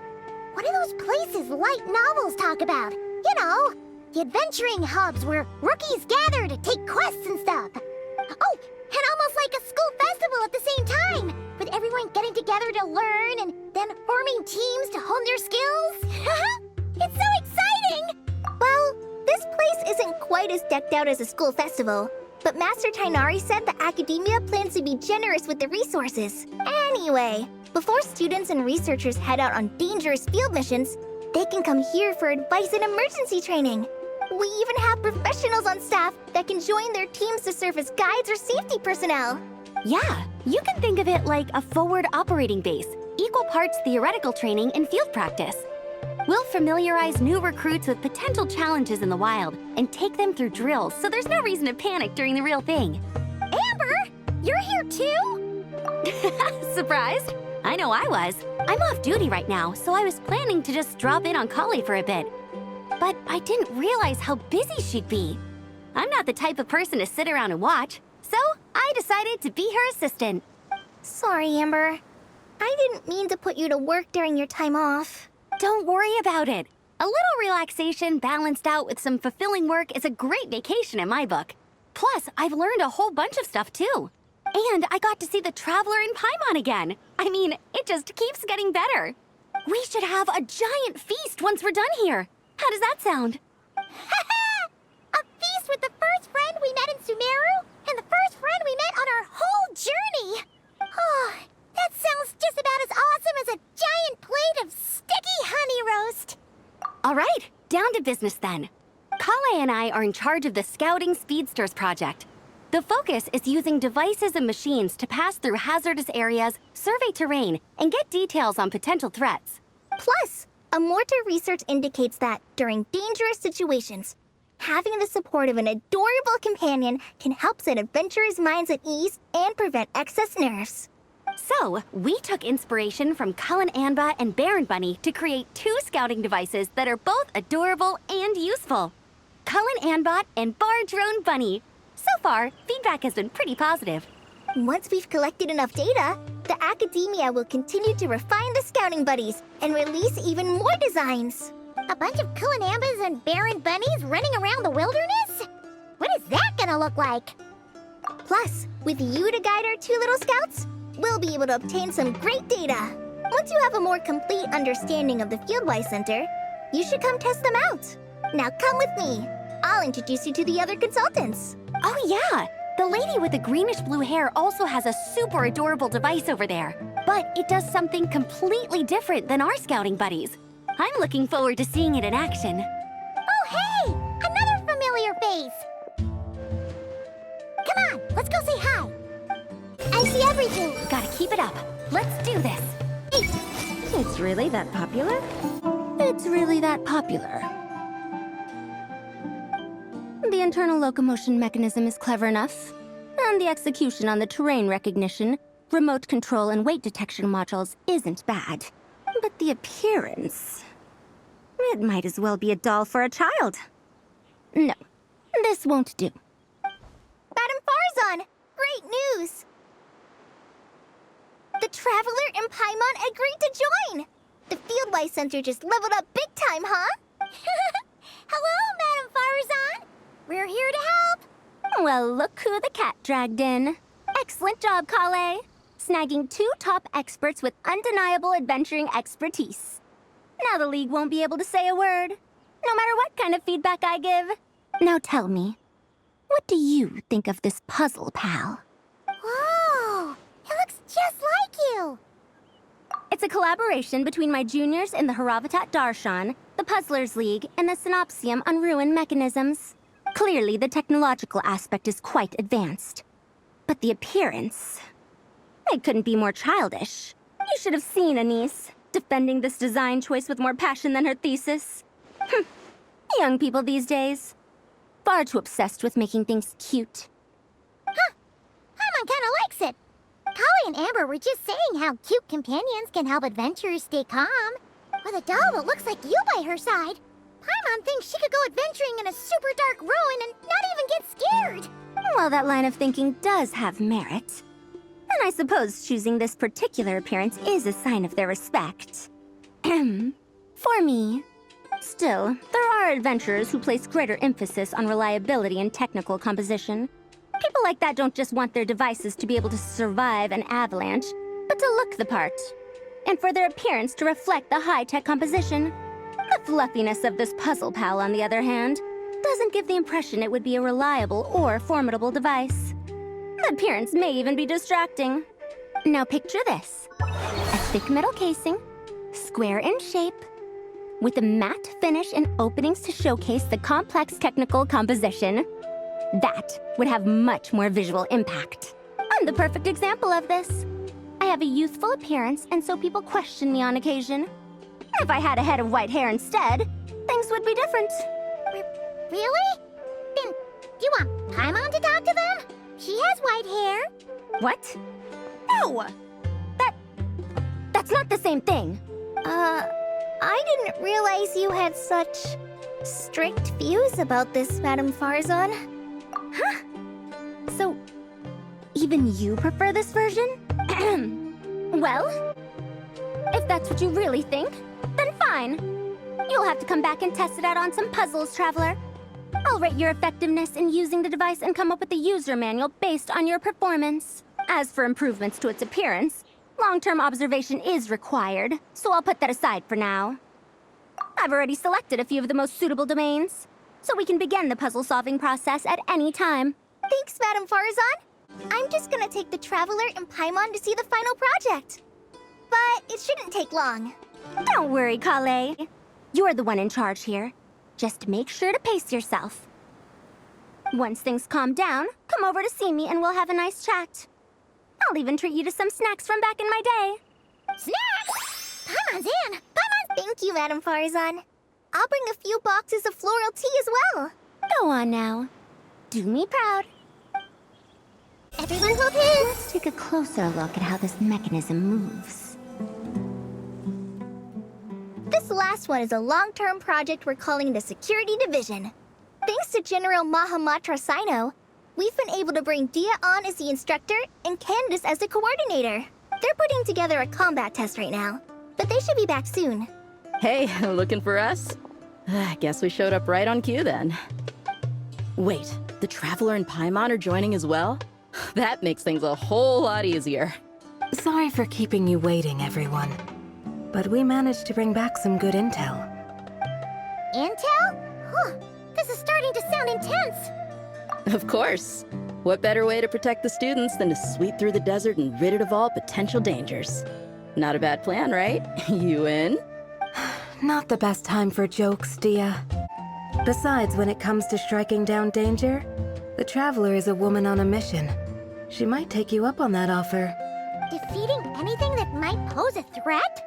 Speaker 1: one of those places light novels talk about. You know, the adventuring hubs where rookies gather to take quests and stuff. Oh, and almost like a school festival at the same time, with everyone getting together to learn and then forming teams to hone their skills. It's so exciting!
Speaker 2: Well, this place isn't quite as decked out as a school festival, but Master Tighnari said the academia plans to be generous with the resources. Anyway, before students and researchers head out on dangerous field missions, they can come here for advice and emergency training. We even have professionals on staff that can join their teams to serve as guides or safety personnel.
Speaker 11: Yeah, you can think of it like a forward operating base, equal parts theoretical training and field practice. We'll familiarize new recruits with potential challenges in the wild and take them through drills so there's no reason to panic during the real thing.
Speaker 1: Amber, you're here too?
Speaker 11: Surprised? I know I was. I'm off duty right now, so I was planning to just drop in on Collei for a bit. But I didn't realize how busy she'd be. I'm not the type of person to sit around and watch, so I decided to be her assistant.
Speaker 2: Sorry, Amber. I didn't mean to put you to work during your time off.
Speaker 11: Don't worry about it. A little relaxation balanced out with some fulfilling work is a great vacation in my book. Plus, I've learned a whole bunch of stuff too. And I got to see the Traveler and Paimon again. I mean, it just keeps getting better. We should have a giant feast once we're done here. How does that sound?
Speaker 1: A feast with the first friend we met in Sumeru and the first friend we met on our whole journey! Oh, that sounds just about as awesome as a giant plate of sticky honey roast!
Speaker 11: All right, down to business then. Collei and I are in charge of the Scouting Speedsters project. The focus is using devices and machines to pass through hazardous areas, survey terrain, and get details on potential threats.
Speaker 2: Plus, a mortar research indicates that during dangerous situations, having the support of an adorable companion can help set adventurers' minds at ease and prevent excess nerves.
Speaker 11: So, we took inspiration from Cullen Anba and Baron Bunny to create 2 scouting devices that are both adorable and useful. Cullen Anbot and Bar Drone Bunny. So far, feedback has been pretty positive.
Speaker 2: Once we've collected enough data, the academia will continue to refine the scouting buddies and release even more designs.
Speaker 1: A bunch of Kulanambas and Baron Bunnies running around the wilderness? What is that gonna look like?
Speaker 2: Plus, with you to guide our 2 little scouts, we'll be able to obtain some great data. Once you have a more complete understanding of the Fieldwise Center, you should come test them out. Now come with me. I'll introduce you to the other consultants.
Speaker 11: Oh yeah! The lady with the greenish-blue hair also has a super adorable device over there. But it does something completely different than our scouting buddies. I'm looking forward to seeing it in action.
Speaker 1: Oh, hey! Another familiar face! Come on, let's go say hi.
Speaker 2: I see everything.
Speaker 11: Gotta keep it up. Let's do this. It's really that popular? It's really that popular. The internal locomotion mechanism is clever enough, and the execution on the terrain recognition, remote control, and weight detection modules isn't bad. But the appearance... it might as well be a doll for a child. No, this won't do.
Speaker 2: Madam Farzan, great news! The Traveler and Paimon agreed to join! The Fieldwise Center just leveled up big time, huh?
Speaker 1: Hello, Madam Farzan! We're here to help!
Speaker 11: Well, look who the cat dragged in. Excellent job, Collei. Snagging 2 top experts with undeniable adventuring expertise. Now the League won't be able to say a word, no matter what kind of feedback I give. Now tell me, what do you think of this puzzle, pal?
Speaker 1: Whoa! It looks just like you!
Speaker 11: It's a collaboration between my juniors in the Haravatat Darshan, the Puzzlers League, and the Synopsium on Ruin Mechanisms. Clearly, the technological aspect is quite advanced. But the appearance... it couldn't be more childish. You should have seen Anise, defending this design choice with more passion than her thesis. Young people these days. Far too obsessed with making things cute.
Speaker 1: Huh. Paimon kinda likes it. Collei and Amber were just saying how cute companions can help adventurers stay calm. With a doll that looks like you by her side, Paimon thinks she could go adventuring in a super dark ruin and not even get scared.
Speaker 11: Well, that line of thinking does have merit. And I suppose choosing this particular appearance is a sign of their respect. For me. Still, there are adventurers who place greater emphasis on reliability and technical composition. People like that don't just want their devices to be able to survive an avalanche, but to look the part. And for their appearance to reflect the high-tech composition. The fluffiness of this puzzle pal, on the other hand, doesn't give the impression it would be a reliable or formidable device. The appearance may even be distracting. Now picture this. A thick metal casing, square in shape, with a matte finish and openings to showcase the complex technical composition. That would have much more visual impact. I'm the perfect example of this. I have a youthful appearance, and so people question me on occasion. If I had a head of white hair instead, things would be different.
Speaker 1: Really? Then, do you want Paimon to talk to them? She has white hair.
Speaker 11: What? No! That's not the same thing.
Speaker 2: I didn't realize you had such strict views about this, Madam Farzan.
Speaker 11: Huh? So, even you prefer this version? Well, if that's what you really think, then fine. You'll have to come back and test it out on some puzzles, Traveler. I'll rate your effectiveness in using the device and come up with a user manual based on your performance. As for improvements to its appearance, long-term observation is required, so I'll put that aside for now. I've already selected a few of the most suitable domains, so we can begin the puzzle-solving process at any time.
Speaker 2: Thanks, Madam Farzan. I'm just gonna take the Traveler and Paimon to see the final project. But it shouldn't take long.
Speaker 11: Don't worry, Collei. You're the one in charge here. Just make sure to pace yourself. Once things calm down, come over to see me and we'll have a nice chat. I'll even treat you to some snacks from back in my day.
Speaker 1: Snacks? Paimon's in! Paimon's...
Speaker 2: Thank you, Madam Farzan. I'll bring a few boxes of floral tea as well.
Speaker 11: Go on now. Do me proud.
Speaker 2: Everyone hold hands.
Speaker 11: Let's take a closer look at how this mechanism moves.
Speaker 2: This last one is a long-term project we're calling the Security Division. Thanks to General Mahamatra Cyno, We've been able to bring Djer on as the instructor and Candace as the coordinator. They're putting together a combat test right now, but they should be back soon.
Speaker 12: Hey, looking for us? I guess we showed up right on cue then. Wait, the Traveler and Paimon are joining as well? That makes things a whole lot easier.
Speaker 13: Sorry for keeping you waiting, everyone. But we managed to bring back some good intel.
Speaker 1: Intel? Huh, this is starting to sound intense.
Speaker 12: Of course. What better way to protect the students than to sweep through the desert and rid it of all potential dangers? Not a bad plan, right? You in?
Speaker 13: Not the best time for jokes, Djer. Besides, when it comes to striking down danger, the Traveler is a woman on a mission. She might take you up on that offer.
Speaker 1: Defeating anything that might pose a threat?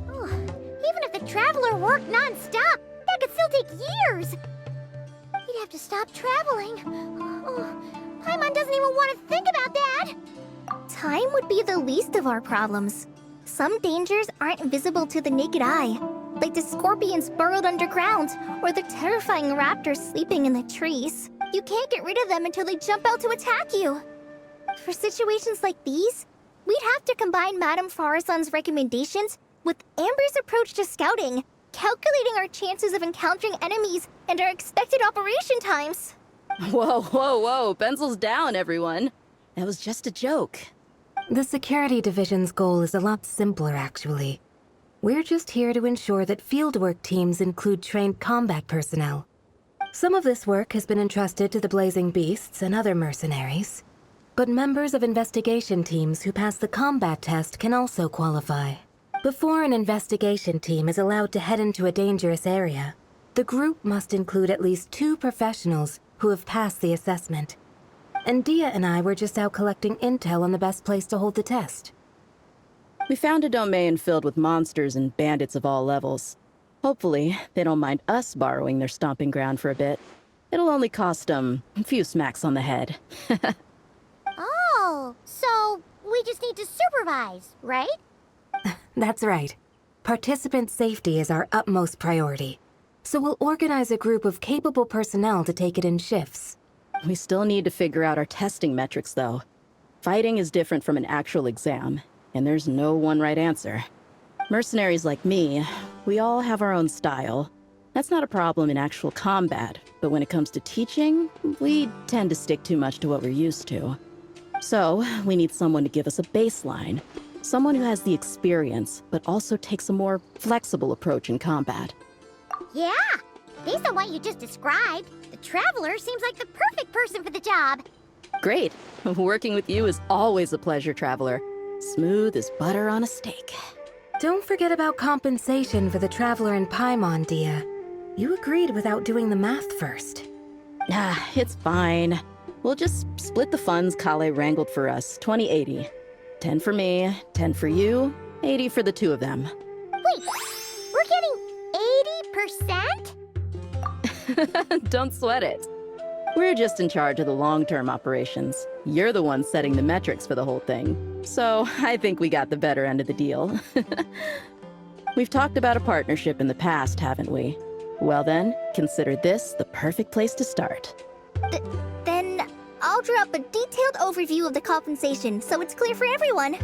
Speaker 1: Oh, even if the Traveler worked non-stop, that could still take years. He'd have to stop traveling. Oh, Paimon doesn't even want to think about that.
Speaker 2: Time would be the least of our problems. Some dangers aren't visible to the naked eye, like the scorpions burrowed underground, or the terrifying raptors sleeping in the trees. You can't get rid of them until they jump out to attack you. For situations like these, we'd have to combine Madame Farazan's recommendations with Amber's approach to scouting, calculating our chances of encountering enemies and our expected operation times.
Speaker 12: Whoa, whoa, whoa, pencils down, everyone. That was just a joke.
Speaker 13: The Security Division's goal is a lot simpler, actually. We're just here to ensure that fieldwork teams include trained combat personnel. Some of this work has been entrusted to the Blazing Beasts and other mercenaries, but members of investigation teams who pass the combat test can also qualify. Before an investigation team is allowed to head into a dangerous area, the group must include at least 2 professionals who have passed the assessment. And Djer and I were just out collecting intel on the best place to hold the test.
Speaker 12: We found a domain filled with monsters and bandits of all levels. Hopefully, they don't mind us borrowing their stomping ground for a bit. It'll only cost them a few smacks on the head.
Speaker 1: Oh, so we just need to supervise, right?
Speaker 13: That's right. Participant safety is our utmost priority. So we'll organize a group of capable personnel to take it in shifts.
Speaker 12: We still need to figure out our testing metrics, though. Fighting is different from an actual exam, and there's no one right answer. Mercenaries like me, we all have our own style. That's not a problem in actual combat, but when it comes to teaching, we tend to stick too much to what we're used to. So, we need someone to give us a baseline. Someone who has the experience, but also takes a more flexible approach in combat.
Speaker 1: Yeah, based on what you just described, the Traveler seems like the perfect person for the job.
Speaker 12: Great. Working with you is always a pleasure, Traveler. Smooth as butter on a steak.
Speaker 13: Don't forget about compensation for the Traveler and Paimon, Djer. You agreed without doing the math first.
Speaker 12: Ah, it's fine. We'll just split the funds Collei wrangled for us, 20-80. 10 for me, 10 for you, 80 for the 2 of them.
Speaker 1: Wait, we're getting 80%?
Speaker 12: Don't sweat it. We're just in charge of the long-term operations. You're the one setting the metrics for the whole thing. So I think we got the better end of the deal. We've talked about a partnership in the past, haven't we? Well then, consider this the perfect place to start.
Speaker 2: Then I'll draw up a detailed overview of the compensation so it's clear for everyone.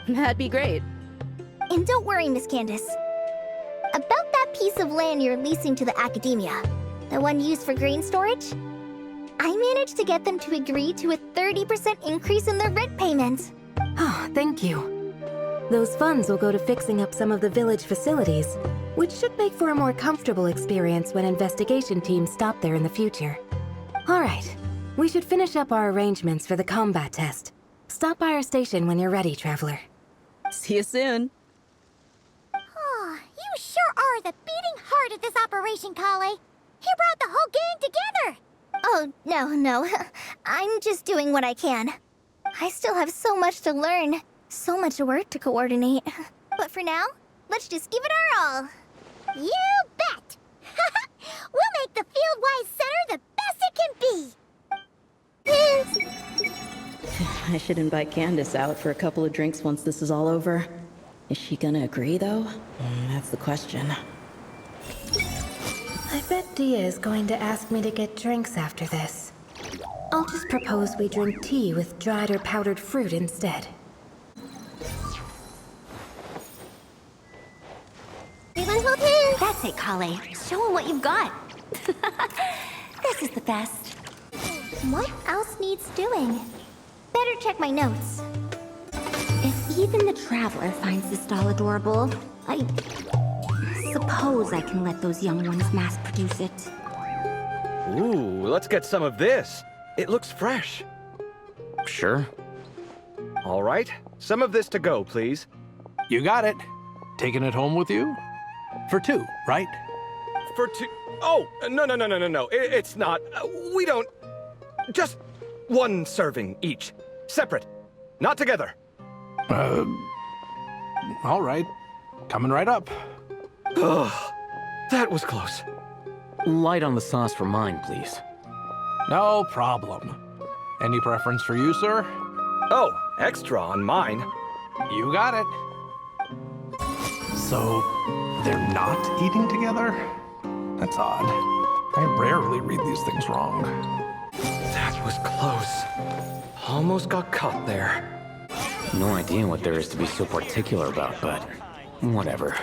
Speaker 12: That'd be great.
Speaker 2: And don't worry, Miss Candace. About that piece of land you're leasing to the academia, the one used for grain storage, I managed to get them to agree to a 30% increase in their rent payment.
Speaker 13: Oh, thank you. Those funds will go to fixing up some of the village facilities, which should make for a more comfortable experience when investigation teams stop there in the future. All right, we should finish up our arrangements for the combat test. Stop by our station when you're ready, Traveler.
Speaker 12: See you soon.
Speaker 1: Oh, you sure are the beating heart of this operation, Collei. He brought the whole gang together.
Speaker 2: Oh, no. I'm just doing what I can. I still have so much to learn, so much work to coordinate. But for now, let's just give it our all.
Speaker 1: You bet! We'll make the Fieldwise Center the best it can be!
Speaker 12: I should invite Candace out for a couple of drinks once this is all over. Is she gonna agree, though? That's the question.
Speaker 13: I bet Djer is going to ask me to get drinks after this. I'll just propose we drink tea with dried or powdered fruit instead.
Speaker 11: Everyone hold in! That's it, Collei. Show 'em what you've got. This is the best.
Speaker 2: What else needs doing? Better check my notes.
Speaker 11: If even the Traveler finds this doll adorable, I suppose I can let those young ones mass-produce it.
Speaker 10: Ooh, let's get some of this. It looks fresh.
Speaker 9: Sure.
Speaker 10: All right, some of this to go, please.
Speaker 14: You got it. Taking it home with you? For 2, right?
Speaker 10: For 2... Oh, no. It's not. We don't... Just 1 serving each. Separate. Not together.
Speaker 14: All right. Coming right up.
Speaker 10: Ugh, that was close.
Speaker 9: Light on the sauce for mine, please.
Speaker 14: No problem. Any preference for you, sir?
Speaker 10: Oh, extra on mine.
Speaker 14: You got it. So, they're not eating together? That's odd. I rarely read these things wrong.
Speaker 10: That was close. Almost got caught there.
Speaker 9: No idea what there is to be so particular about, but whatever.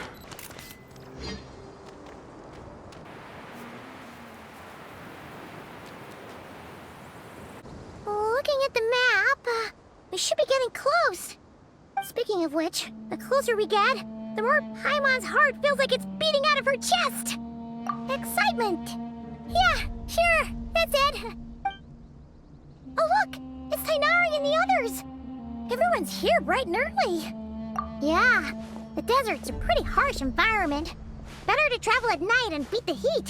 Speaker 1: Looking at the map, we should be getting close. Speaking of which, the closer we get, the more Paimon's heart feels like it's beating out of her chest. Excitement. Yeah, sure, that's it. Oh look, it's Tighnari and the others. Everyone's here bright and early. Yeah, the desert's a pretty harsh environment. Better to travel at night and beat the heat.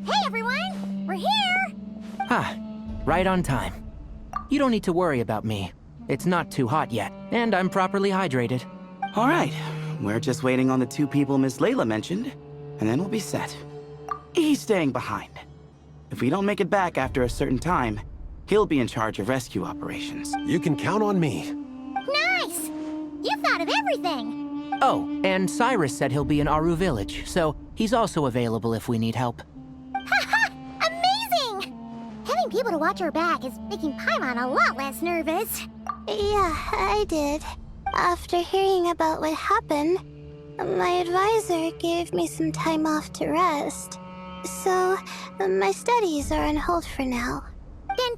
Speaker 1: Hey everyone, we're here!
Speaker 4: Ah, right on time. You don't need to worry about me. It's not too hot yet, and I'm properly hydrated.
Speaker 6: All right, we're just waiting on the 2 people Miss Layla mentioned, and then we'll be set. He's staying behind. If we don't make it back after a certain time, he'll be in charge of rescue operations.
Speaker 7: You can count on me.
Speaker 1: Nice! You've thought of everything!
Speaker 4: Oh, and Cyrus said he'll be in Aru Village, so he's also available if we need help.
Speaker 1: Haha! Amazing! Having people to watch our back is making Paimon a lot less nervous.
Speaker 8: Yeah, I did. After hearing about what happened, my advisor gave me some time off to rest. So, my studies are on hold for now.
Speaker 1: Then,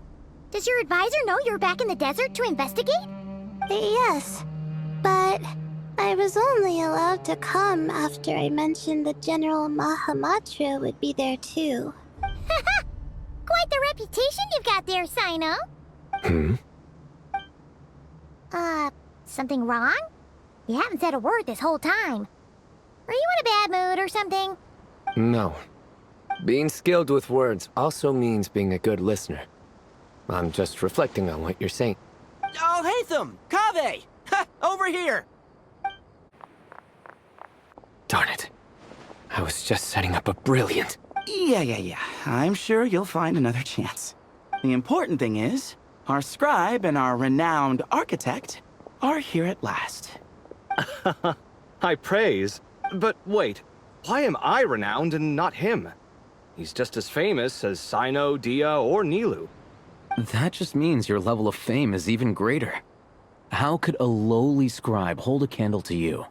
Speaker 1: does your advisor know you're back in the desert to investigate?
Speaker 8: Yes, but I was only allowed to come after I mentioned that General Mahamatra would be there too.
Speaker 1: Haha! Quite the reputation you've got there, Cyno. Something wrong? You haven't said a word this whole time. Are you in a bad mood or something?
Speaker 5: No. Being skilled with words also means being a good listener. I'm just reflecting on what you're saying.
Speaker 6: Alhatham! Kaveh! Ha! Over here!
Speaker 5: Darn it. I was just setting up a brilliant...
Speaker 6: Yeah. I'm sure you'll find another chance. The important thing is, our scribe and our renowned architect are here at last.
Speaker 10: High praise. But wait, why am I renowned and not him? He's just as famous as Cyno, Djer, or Nilou.
Speaker 9: That just means your level of fame is even greater. How could a lowly scribe hold a candle to you?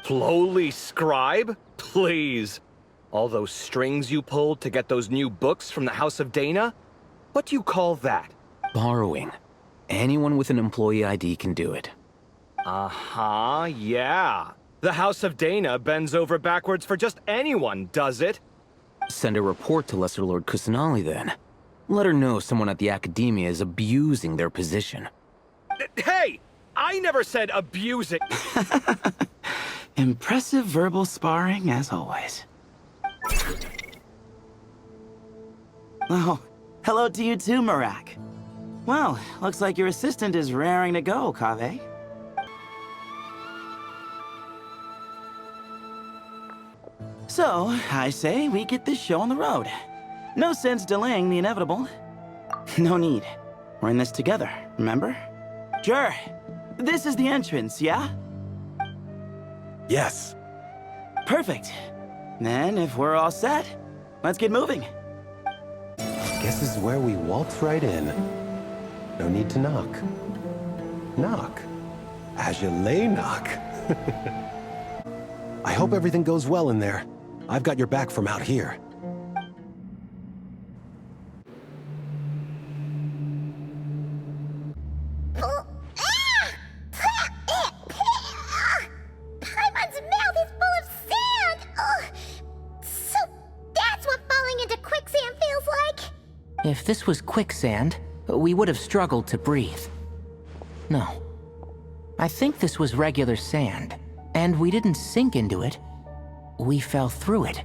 Speaker 10: Lowly scribe? Please. All those strings you pulled to get those new books from the House of Dana? What do you call that?
Speaker 9: Borrowing. Anyone with an employee ID can do it.
Speaker 10: Uh-huh, yeah. The House of Dana bends over backwards for just anyone, does it?
Speaker 9: Send a report to Lesser Lord Kusanali then. Let her know someone at the Academia is abusing their position.
Speaker 10: Hey! I never said abuse it!
Speaker 6: Impressive verbal sparring, as always. Oh, hello to you too, Marak. Well, looks like your assistant is raring to go, Kaveh. So, I say we get this show on the road. No sense delaying the inevitable. No need. We're in this together, remember? Djer, this is the entrance, yeah?
Speaker 7: Yes.
Speaker 6: Perfect. Then, if we're all set, let's get moving.
Speaker 7: Guess this is where we waltz right in. No need to knock. Knock. As you lay knock. I hope everything goes well in there. I've got your back from out here.
Speaker 1: Paimon's mouth is full of sand! So that's what falling into quicksand feels like?
Speaker 4: If this was quicksand, we would have struggled to breathe. No. I think this was regular sand, and we didn't sink into it. We fell through it.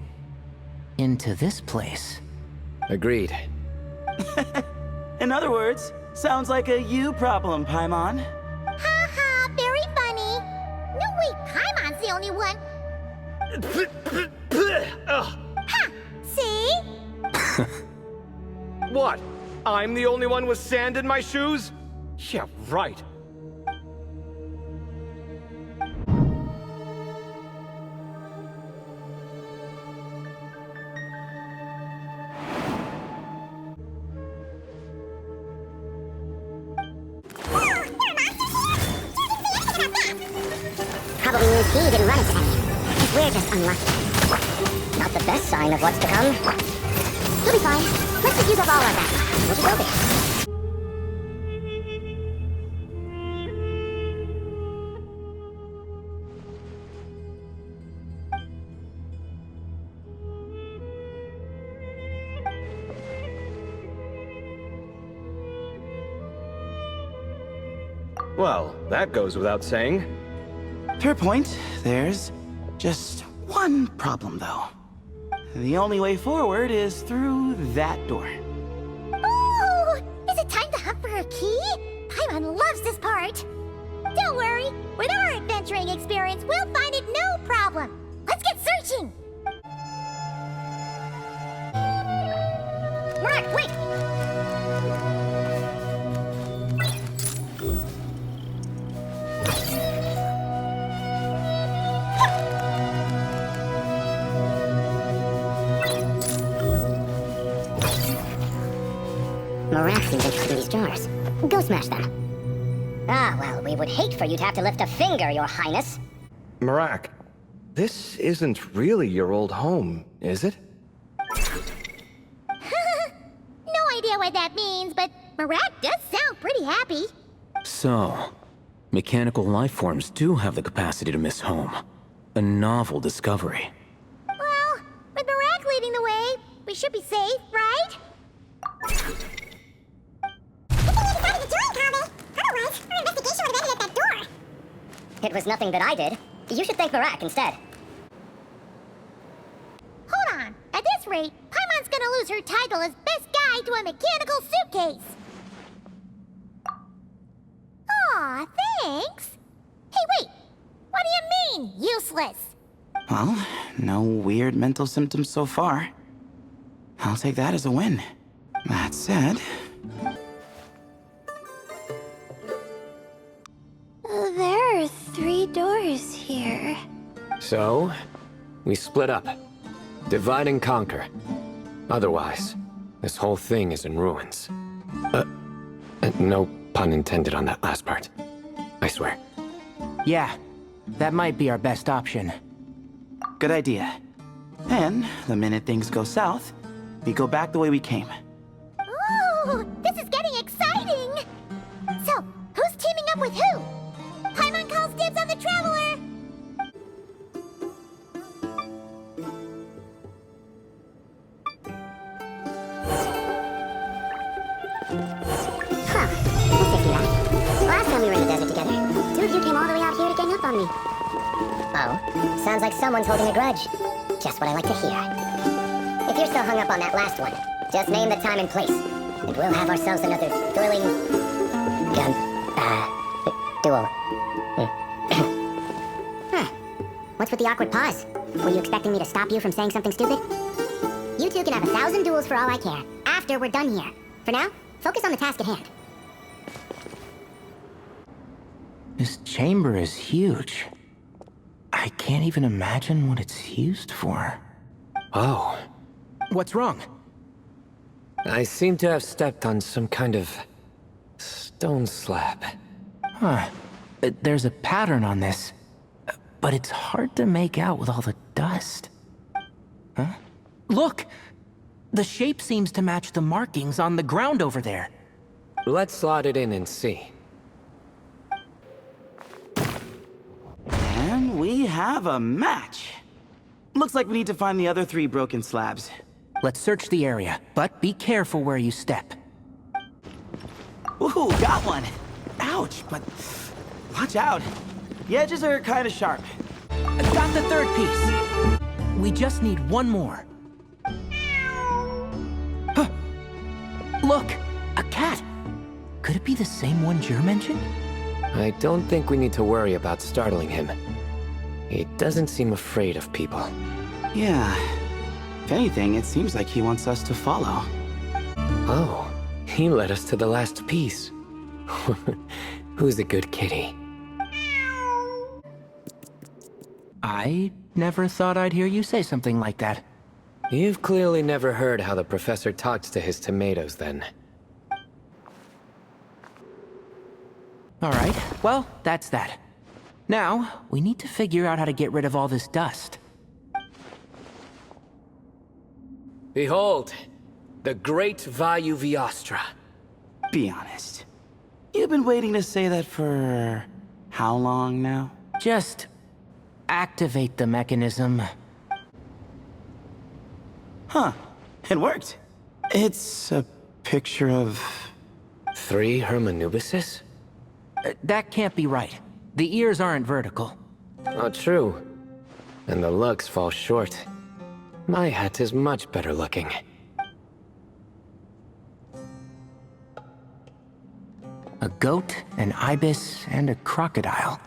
Speaker 4: Into this place.
Speaker 5: Agreed.
Speaker 6: In other words, sounds like a you problem, Paimon.
Speaker 1: Ha ha, very funny. No, wait, Paimon's the only one. Ha! See?
Speaker 10: What? I'm the only one with sand in my shoes? Yeah, right.
Speaker 1: Probably means he didn't run into any. We're just unlucky. Not the best sign of what's to come. You'll be fine. Let's just use up all our backup. We'll just open it.
Speaker 10: Well, that goes without saying.
Speaker 6: Fair point. There's just one problem, though. The only way forward is through that door.
Speaker 1: Ooh! Is it time to hunt for a key? Paimon loves this part. Don't worry. With our adventuring experience, we'll find it no problem. Let's get searching. Mark, wait! Marak seems interested in these jars. Go smash them. Ah, well, we would hate for you to have to lift a finger, Your Highness.
Speaker 10: Marak, this isn't really your old home, is it?
Speaker 1: No idea what that means, but Marak does sound pretty happy.
Speaker 9: So, mechanical life forms do have the capacity to miss home. A novel discovery.
Speaker 1: Well, with Marak leading the way, we should be safe, right? It was nothing that I did. You should thank Marak instead. Hold on. At this rate, Paimon's gonna lose her title as best guy to a mechanical suitcase. Aw, thanks. Hey, wait. What do you mean, useless?
Speaker 6: Well, no weird mental symptoms so far. I'll take that as a win. That said...
Speaker 8: There are 3 doors here.
Speaker 5: So, we split up. Divide and conquer. Otherwise, this whole thing is in ruins. No pun intended on that last part. I swear.
Speaker 4: Yeah, that might be our best option.
Speaker 6: Good idea. And the minute things go south, we go back the way we came.
Speaker 1: Ooh, this is getting exciting! So, who's teaming up with who? Paimon calls dibs on the Traveler! Huh, this is that. Last time we were in the desert together, 2 of you came all the way out here to gang up on me. Oh, sounds like someone's holding a grudge. Just what I like to hear. If you're still hung up on that last one, just name the time and place, and we'll have ourselves another thrilling... duel. What's with the awkward pause? Were you expecting me to stop you from saying something stupid? You two can have 1,000 duels for all I care, after we're done here. For now, focus on the task at hand.
Speaker 4: This chamber is huge. I can't even imagine what it's used for.
Speaker 5: Oh.
Speaker 4: What's wrong?
Speaker 5: I seem to have stepped on some kind of stone slab.
Speaker 4: Huh. There's a pattern on this, but it's hard to make out with all the dust. Huh? Look! The shape seems to match the markings on the ground over there.
Speaker 5: Let's slot it in and see.
Speaker 6: And we have a match. Looks like we need to find the other 3 broken slabs.
Speaker 4: Let's search the area, but be careful where you step.
Speaker 6: Ooh, got one! Ouch, but watch out. The edges are kind of sharp.
Speaker 4: Got the 3rd piece. We just need one more. Huh. Look, a cat. Could it be the same one Djer mentioned?
Speaker 5: I don't think we need to worry about startling him. He doesn't seem afraid of people.
Speaker 6: Yeah. If anything, it seems like he wants us to follow.
Speaker 5: Oh, he led us to the last piece. Who's a good kitty?
Speaker 4: I never thought I'd hear you say something like that.
Speaker 5: You've clearly never heard how the professor talks to his tomatoes, then.
Speaker 4: Alright, well, that's that. Now, we need to figure out how to get rid of all this dust.
Speaker 5: Behold, the great Vayuviastra.
Speaker 6: Be honest. You've been waiting to say that for how long now?
Speaker 4: Just activate the mechanism.
Speaker 6: Huh. It worked. It's a picture of...
Speaker 5: 3 Hermanubises?
Speaker 4: That can't be right. The ears aren't vertical.
Speaker 5: Oh, true. And the looks fall short. My hat is much better looking.
Speaker 4: A goat, an ibis, and a crocodile.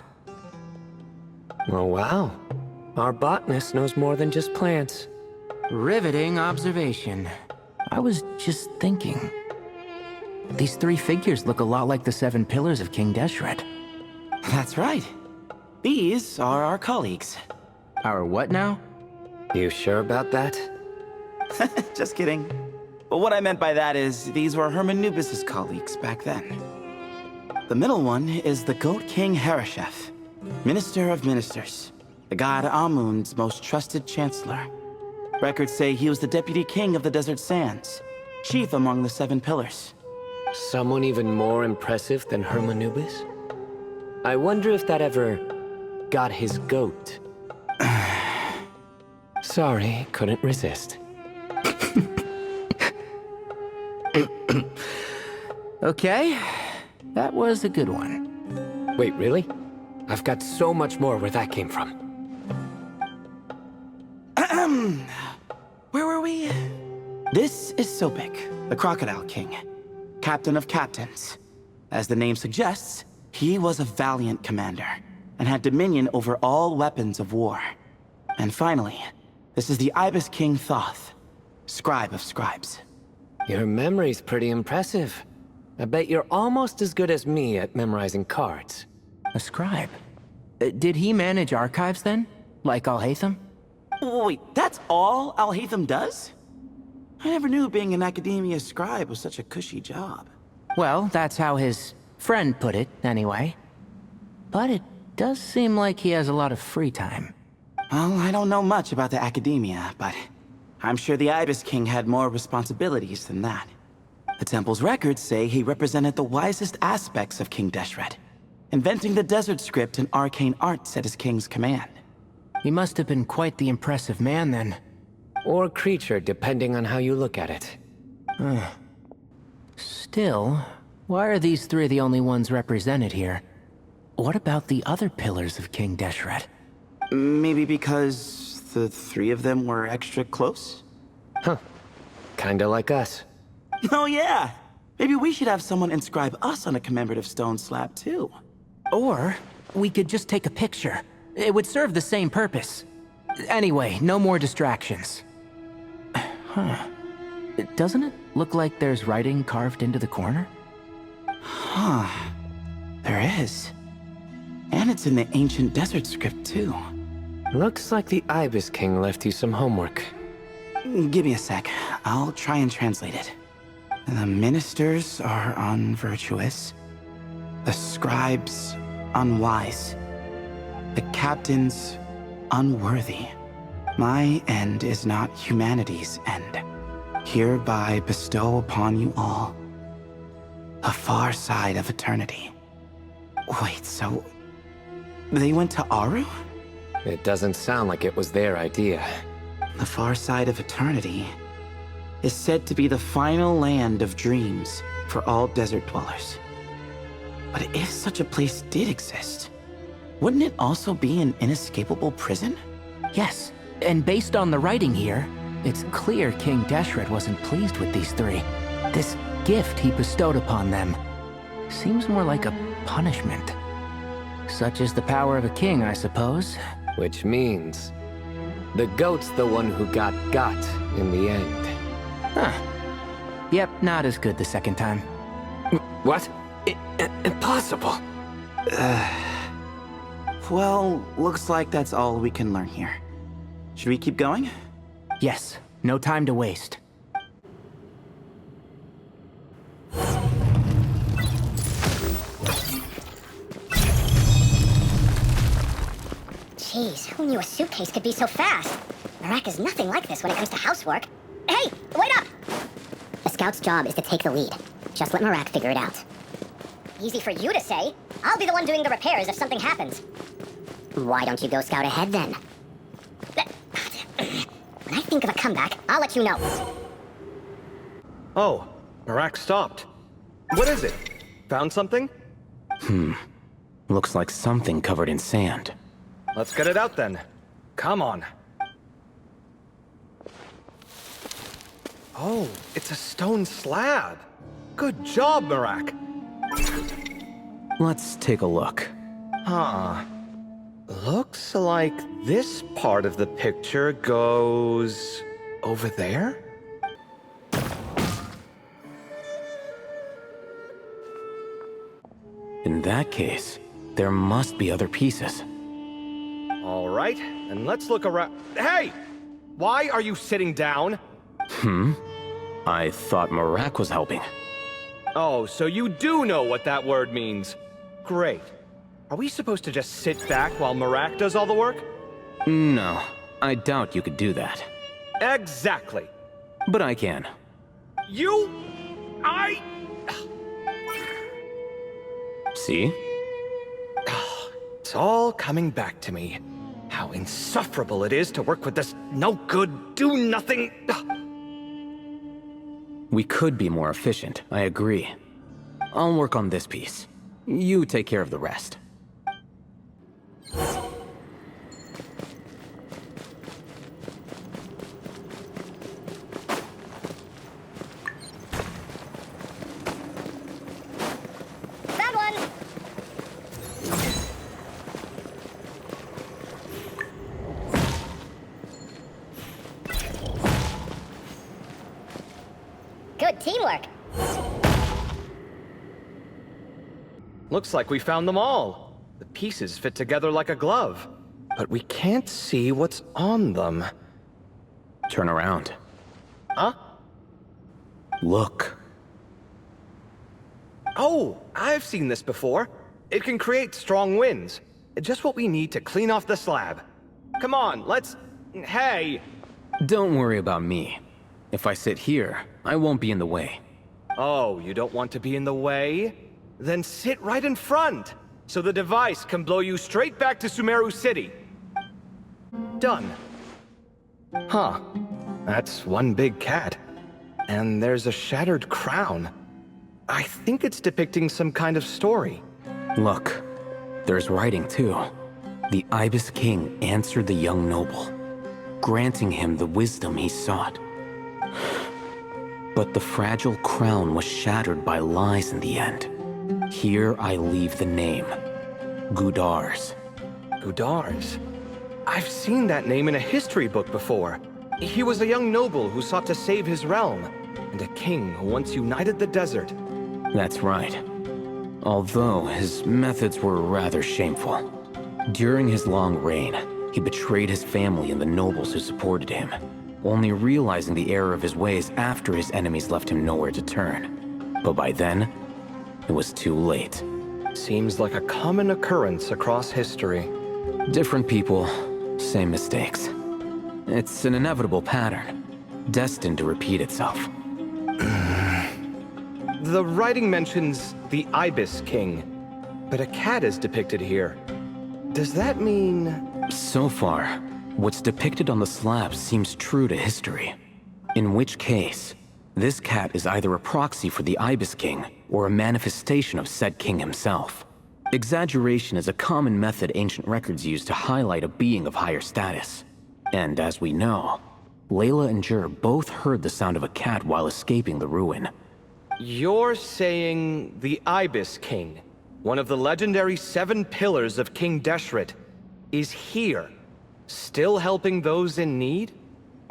Speaker 5: Oh, wow. Our botanist knows more than just plants.
Speaker 4: Riveting observation. I was just thinking. These 3 figures look a lot like the 7 pillars of King Deshret.
Speaker 6: That's right. These are our colleagues.
Speaker 4: Our what now?
Speaker 5: You sure about that?
Speaker 6: Just kidding. But what I meant by that is, these were Hermanubis' colleagues back then. The middle one is the Goat King Harashef, Minister of Ministers, the god Amun's most trusted chancellor. Records say he was the deputy king of the Desert Sands, chief among the 7 pillars.
Speaker 5: Someone even more impressive than Hermanubis? I wonder if that ever got his goat. Sorry, couldn't resist.
Speaker 4: Okay, that was a good one.
Speaker 5: Wait, really? I've got so much more where that came from.
Speaker 6: Where were we? This is Sopik, the Crocodile King, captain of captains. As the name suggests, he was a valiant commander and had dominion over all weapons of war. And finally, this is the Ibis King Thoth, scribe of scribes.
Speaker 5: Your memory's pretty impressive. I bet you're almost as good as me at memorizing cards.
Speaker 4: A scribe? Did he manage archives then? Like Alhatham?
Speaker 6: Wait, that's all Alhatham does? I never knew being an academia scribe was such a cushy job.
Speaker 4: Well, that's how his friend put it, anyway. But it does seem like he has a lot of free time.
Speaker 6: Well, I don't know much about the academia, but I'm sure the Ibis King had more responsibilities than that. The temple's records say he represented the wisest aspects of King Deshret, inventing the desert script and arcane arts at his king's command.
Speaker 4: He must have been quite the impressive man, then.
Speaker 5: Or creature, depending on how you look at it.
Speaker 4: Still, why are these 3 the only ones represented here? What about the other pillars of King Deshret?
Speaker 6: Maybe because the 3 of them were extra close?
Speaker 5: Huh. Kinda like us.
Speaker 6: Oh yeah! Maybe we should have someone inscribe us on a commemorative stone slab, too.
Speaker 4: Or, we could just take a picture. It would serve the same purpose. Anyway, no more distractions. Huh. Doesn't it look like there's writing carved into the corner?
Speaker 6: Huh. There is. And it's in the ancient desert script, too.
Speaker 5: Looks like the Ibis King left you some homework.
Speaker 6: Give me a sec. I'll try and translate it. The ministers are unvirtuous. The scribes unwise. The captains unworthy. My end is not humanity's end. Hereby bestow upon you all a far side of eternity. Wait, so they went to Aru?
Speaker 5: It doesn't sound like it was their idea.
Speaker 6: The far side of eternity is said to be the final land of dreams for all desert dwellers. But if such a place did exist, wouldn't it also be an inescapable prison?
Speaker 4: Yes, and based on the writing here, it's clear King Deshret wasn't pleased with these three. This gift he bestowed upon them seems more like a punishment. Such is the power of a king, I suppose.
Speaker 5: Which means the goat's the one who got in the end.
Speaker 4: Huh. Yep, not as good the second time.
Speaker 5: What? Impossible.
Speaker 6: Well, looks like that's all we can learn here. Should we keep going?
Speaker 4: Yes, no time to waste.
Speaker 1: Jeez, who knew a suitcase could be so fast? Marak is nothing like this when it comes to housework. Hey, wait up! The scout's job is to take the lead. Just let Marak figure it out. Easy for you to say. I'll be the one doing the repairs if something happens. Why don't you go scout ahead then? When I think of a comeback, I'll let you know.
Speaker 10: Oh, Marak stopped. What is it? Found something?
Speaker 9: Looks like something covered in sand.
Speaker 10: Let's get it out then. Come on. Oh, it's a stone slab. Good job, Marak.
Speaker 9: Let's take a look.
Speaker 10: Huh. Looks like this part of the picture goes over there?
Speaker 9: In that case, there must be other pieces.
Speaker 10: All right, and let's look around. Hey! Why are you sitting down?
Speaker 9: I thought Marak was helping.
Speaker 10: Oh, so you do know what that word means. Great. Are we supposed to just sit back while Marak does all the work?
Speaker 9: No, I doubt you could do that.
Speaker 10: Exactly.
Speaker 9: But I can. See?
Speaker 10: It's all coming back to me. How insufferable it is to work with this no-good, do-nothing...
Speaker 9: We could be more efficient, I agree. I'll work on this piece. You take care of the rest.
Speaker 1: Found one! Good teamwork.
Speaker 10: Looks like we found them all. The pieces fit together like a glove. But we can't see what's on them.
Speaker 9: Turn around.
Speaker 10: Huh?
Speaker 9: Look.
Speaker 10: Oh, I've seen this before. It can create strong winds. Just what we need to clean off the slab. Come on, let's... Hey!
Speaker 9: Don't worry about me. If I sit here, I won't be in the way.
Speaker 10: Oh, you don't want to be in the way? Then sit right in front, so the device can blow you straight back to Sumeru City. Done. Huh. That's one big cat. And there's a shattered crown. I think it's depicting some kind of story.
Speaker 9: Look, there's writing too. The Ibis King answered the young noble, granting him the wisdom he sought. But the fragile crown was shattered by lies in the end. Here I leave the name. Gudars.
Speaker 10: Gudars? I've seen that name in a history book before. He was a young noble who sought to save his realm, and a king who once united the desert.
Speaker 9: That's right. Although his methods were rather shameful. During his long reign, he betrayed his family and the nobles who supported him. only realizing the error of his ways after his enemies left him nowhere to turn. But by then, it was too late.
Speaker 10: Seems like a common occurrence across history.
Speaker 9: Different people, same mistakes. It's an inevitable pattern, destined to repeat itself.
Speaker 10: The writing mentions the Ibis King, but a cat is depicted here. Does that mean...
Speaker 9: So far, what's depicted on the slab seems true to history. In which case, this cat is either a proxy for the Ibis King or a manifestation of said king himself. Exaggeration is a common method ancient records use to highlight a being of higher status. And as we know, Layla and Djer both heard the sound of a cat while escaping the ruin.
Speaker 10: You're saying the Ibis King, one of the legendary 7 pillars of King Deshret, is here, still helping those in need?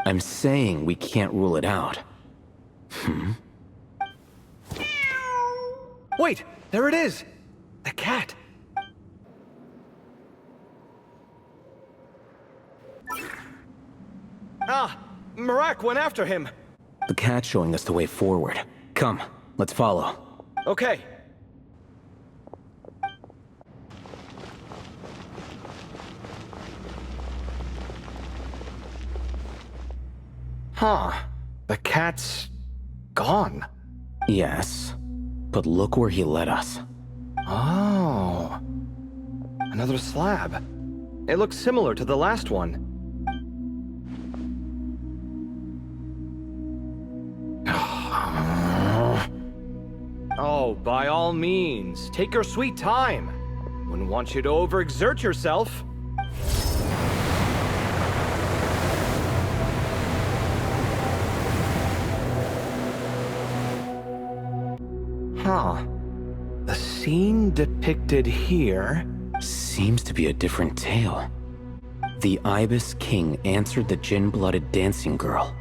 Speaker 9: I'm saying we can't rule it out.
Speaker 10: Wait, there it is! The cat! Ah! Marak went after him!
Speaker 9: The cat's showing us the way forward. Come, let's follow.
Speaker 10: Okay. Huh. The cat's... gone.
Speaker 9: Yes, but look where he led us.
Speaker 10: Oh. Another slab. It looks similar to the last one. Oh, by all means, take your sweet time. Wouldn't want you to overexert yourself. Huh. The scene depicted here...
Speaker 9: seems to be a different tale. The Ibis King answered the Jinn-blooded dancing girl,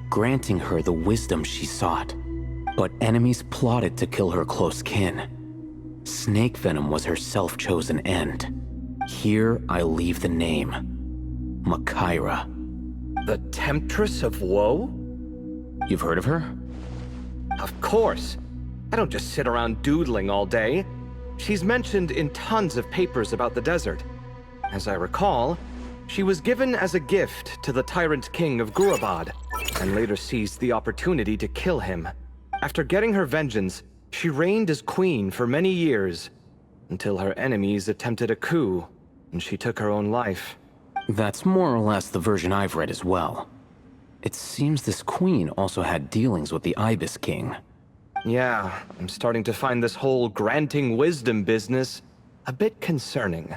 Speaker 9: granting her the wisdom she sought. But enemies plotted to kill her close kin. Snake venom was her self-chosen end. Here I leave the name. Makaira.
Speaker 10: The Temptress of Woe?
Speaker 9: You've heard of her?
Speaker 10: Of course. I don't just sit around doodling all day. She's mentioned in tons of papers about the desert. As I recall, she was given as a gift to the Tyrant King of Gurabad, and later seized the opportunity to kill him. After getting her vengeance, she reigned as queen for many years, until her enemies attempted a coup, and she took her own life.
Speaker 9: That's more or less the version I've read as well. It seems this queen also had dealings with the Ibis King.
Speaker 10: Yeah, I'm starting to find this whole granting wisdom business a bit concerning.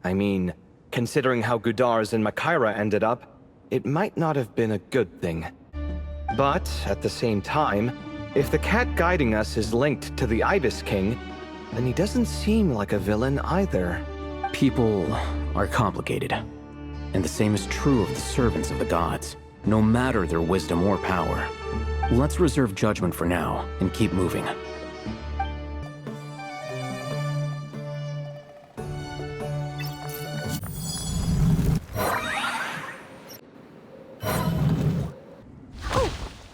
Speaker 10: I mean, considering how Gudar's and Makaira ended up, it might not have been a good thing. But, at the same time, if the cat guiding us is linked to the Ibis King, then he doesn't seem like a villain either.
Speaker 9: People are complicated, and the same is true of the servants of the gods, no matter their wisdom or power. Let's reserve judgment for now, and keep moving.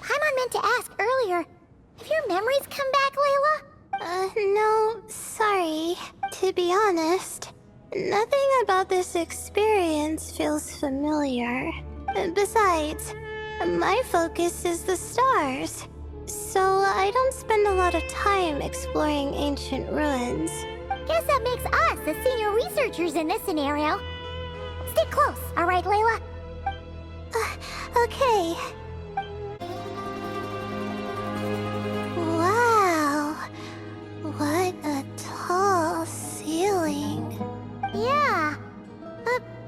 Speaker 1: Paimon meant to ask earlier. Have your memories come back, Layla?
Speaker 8: No, sorry. To be honest, nothing about this experience feels familiar. Besides, my focus is the stars, so I don't spend a lot of time exploring ancient ruins.
Speaker 1: Guess that makes us the senior researchers in this scenario. Stick close, all right, Layla?
Speaker 8: Okay. Wow, what a tall ceiling.
Speaker 1: Yeah,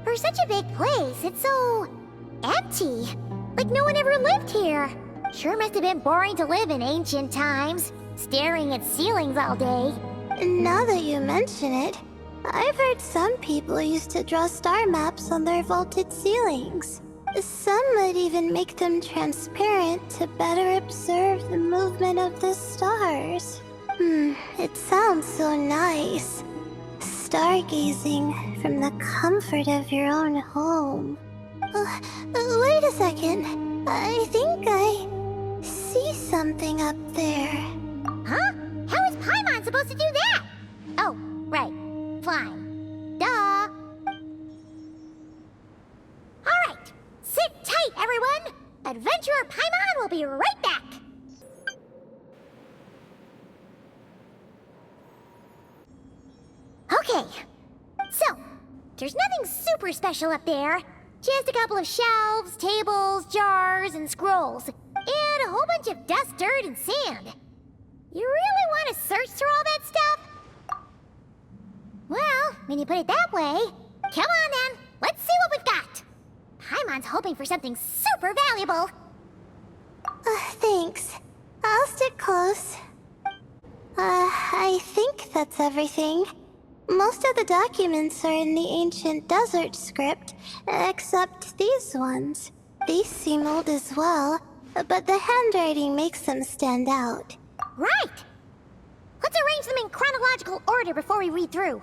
Speaker 1: for such a big place, it's so empty. Like no one ever lived here. Sure must have been boring to live in ancient times, staring at ceilings all day.
Speaker 8: Now that you mention it, I've heard some people used to draw star maps on their vaulted ceilings. Some might even make them transparent to better observe the movement of the stars. It sounds so nice. Stargazing from the comfort of your own home. Wait a second.
Speaker 2: I think I see something up there.
Speaker 1: Huh? How is Paimon supposed to do that? Oh, right. Flying. Duh. Alright. Sit tight, everyone. Adventurer Paimon will be right back. Okay. So, there's nothing super special up there. Just a couple of shelves, tables, jars, and scrolls. And a whole bunch of dust, dirt, and sand. You really want to search through all that stuff? Well, when you put it that way, come on then. Let's see what we've got. Paimon's hoping for something super valuable.
Speaker 2: Thanks. I'll stick close. I think that's everything. Most of the documents are in the ancient desert script, except these ones. These seem old as well, but the handwriting makes them stand out.
Speaker 1: Right! Let's arrange them in chronological order before we read through.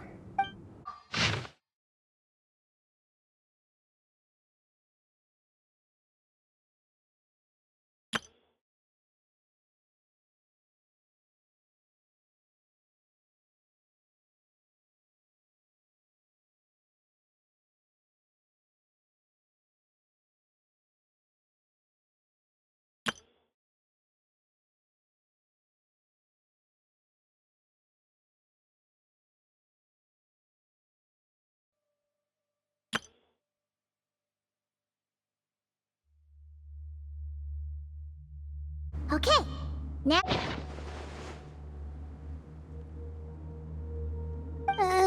Speaker 1: Okay, now...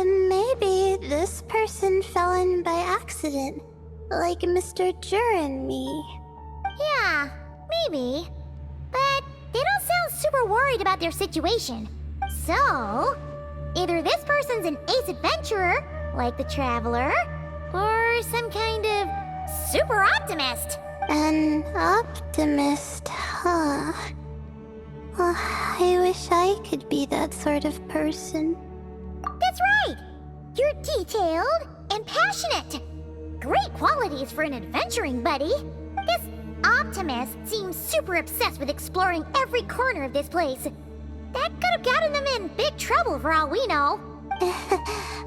Speaker 2: Maybe this person fell in by accident, like Mr. Djer and me.
Speaker 1: Yeah, maybe. But they don't sound super worried about their situation. So, either this person's an ace adventurer, like the Traveler, or some kind of super optimist.
Speaker 2: An optimist, huh? I wish I could be that sort of person.
Speaker 1: That's right! You're detailed and passionate. Great qualities for an adventuring buddy. This optimist seems super obsessed with exploring every corner of this place. That could have gotten them in big trouble for all we know.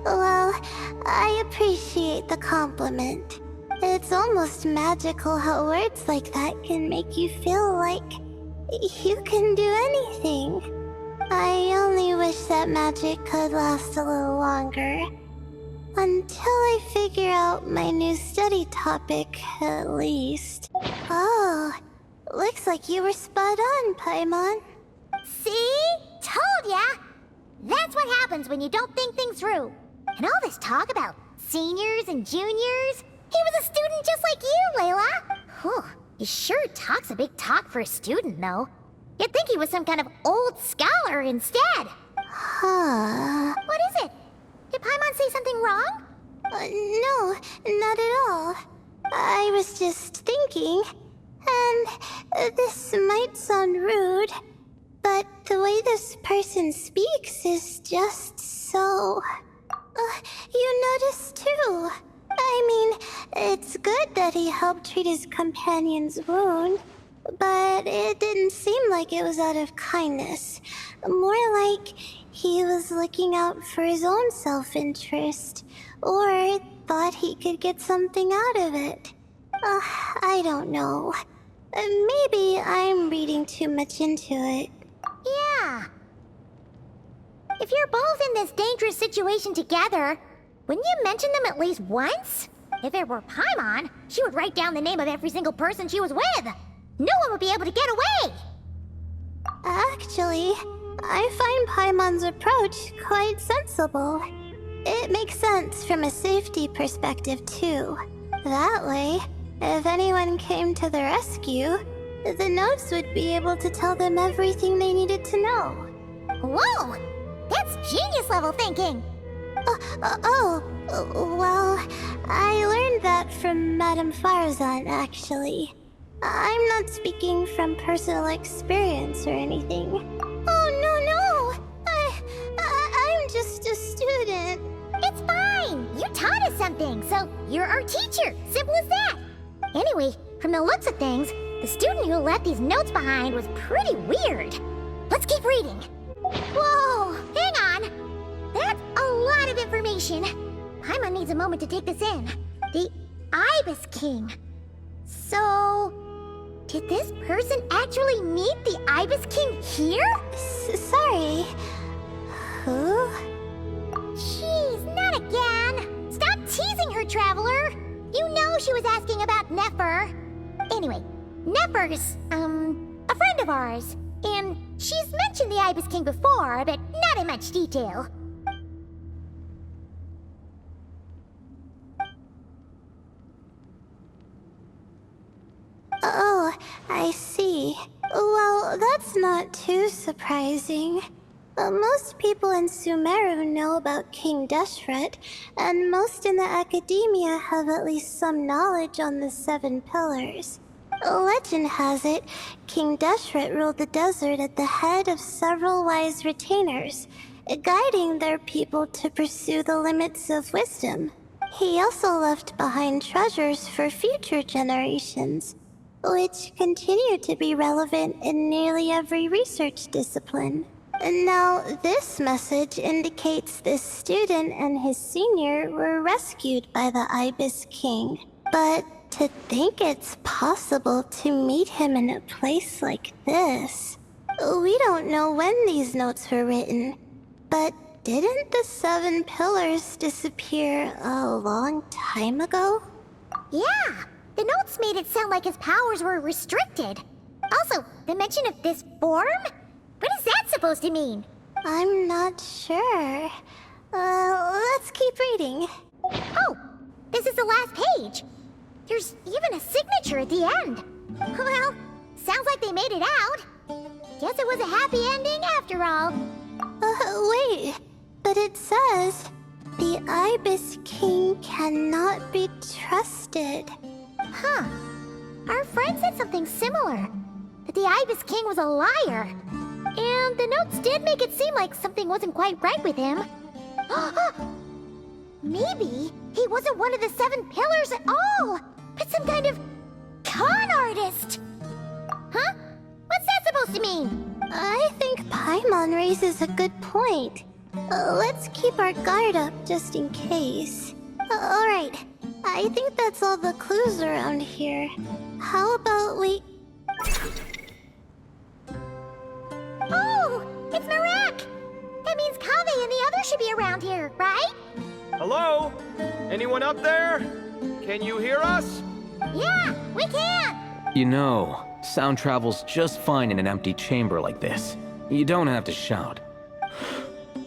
Speaker 2: Well, I appreciate the compliment. It's almost magical how words like that can make you feel like you can do anything. I only wish that magic could last a little longer. Until I figure out my new study topic, at least. Oh, looks like you were spot on, Paimon.
Speaker 1: See? Told ya! That's what happens when you don't think things through. And all this talk about seniors and juniors? He was a student just like you, Layla! Whew, he sure talks a big talk for a student, though. You'd think he was some kind of old scholar instead.
Speaker 2: Huh.
Speaker 1: What is it? Did Paimon say something wrong?
Speaker 2: No, not at all. I was just thinking, and this might sound rude, but the way this person speaks is just so... you notice too. I mean, it's good that he helped treat his companion's wound, but it didn't seem like it was out of kindness. More like he was looking out for his own self-interest, or thought he could get something out of it. I don't know. Maybe I'm reading too much into it.
Speaker 1: Yeah. If you're both in this dangerous situation together, wouldn't you mention them at least once? If it were Paimon, she would write down the name of every single person she was with. No one would be able to get away.
Speaker 2: Actually, I find Paimon's approach quite sensible. It makes sense from a safety perspective, too. That way, if anyone came to the rescue, the notes would be able to tell them everything they needed to know.
Speaker 1: Whoa! That's genius-level thinking!
Speaker 2: Well, I learned that from Madame Farzan, actually. I'm not speaking from personal experience or anything. Oh, no! I'm just a student.
Speaker 1: It's fine! You taught us something, so you're our teacher. Simple as that. Anyway, from the looks of things, The student who left these notes behind was pretty weird. Let's keep reading. Whoa, hang on. That's a lot of information. Paimon needs a moment to take this in. The Ibis King. So, did this person actually meet the Ibis King here?
Speaker 8: Sorry. Who?
Speaker 1: Jeez, not again. Stop teasing her, Traveler. You know she was asking about Nefer. Anyway, Nefer's, a friend of ours. And she's mentioned the Ibis King before, but not in much detail.
Speaker 8: Oh, I see. Well, that's not too surprising. Most people in Sumeru know about King Deshret, and most in the academia have at least some knowledge on the Seven Pillars. Legend has it, King Deshret ruled the desert at the head of several wise retainers, guiding their people to pursue the limits of wisdom. He also left behind treasures for future generations, which continue to be relevant in nearly every research discipline. And now, this message indicates this student and his senior were rescued by the Ibis King. But to think it's possible to meet him in a place like this... We don't know when these notes were written, but didn't the Seven Pillars disappear a long time ago?
Speaker 1: Yeah, the notes made it sound like his powers were restricted. Also, the mention of this form? What is that supposed to mean?
Speaker 8: I'm not sure. Let's keep reading.
Speaker 1: Oh, this is the last page. There's even a signature at the end. Well, sounds like they made it out. Guess it was a happy ending after all.
Speaker 8: Wait. But it says, the Ibis King cannot be trusted.
Speaker 1: Huh. Our friend said something similar. That the Ibis King was a liar. And the notes did make it seem like something wasn't quite right with him. Maybe he wasn't one of the Seven Pillars at all, but some kind of con artist. Huh? What's that supposed to mean?
Speaker 8: I think Paimon raises a good point. Let's keep our guard up just in case. Alright, I think that's all the clues around here. How about we...
Speaker 1: Oh, it's Marak! That means Kaveh and the others should be around here, right?
Speaker 10: Hello? Anyone up there? Can you hear us?
Speaker 1: Yeah, we can!
Speaker 9: You know, sound travels just fine in an empty chamber like this. You don't have to shout.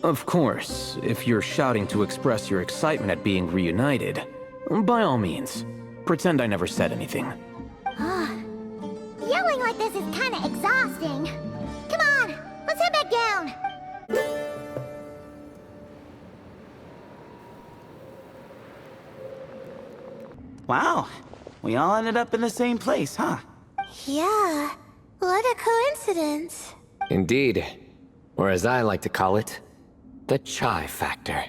Speaker 9: Of course, if you're shouting to express your excitement at being reunited, by all means, pretend I never said anything.
Speaker 1: Yelling like this is kinda exhausting. Come on, let's head back down.
Speaker 6: Wow, we all ended up in the same place, huh?
Speaker 8: Yeah, what a coincidence.
Speaker 5: Indeed. Or as I like to call it, the chai factor.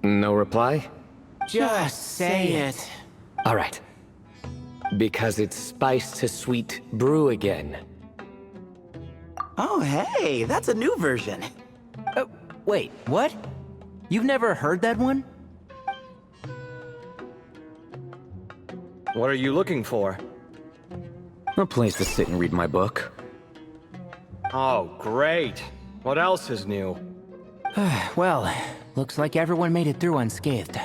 Speaker 5: No reply?
Speaker 6: Just say it.
Speaker 5: All right. Because it's spice to sweet brew again.
Speaker 6: Oh, hey, that's a new version.
Speaker 4: Wait, what? You've never heard that one?
Speaker 10: What are you looking for?
Speaker 9: A place to sit and read my book.
Speaker 10: Oh, great. What else is new?
Speaker 4: Well, looks like everyone made it through unscathed.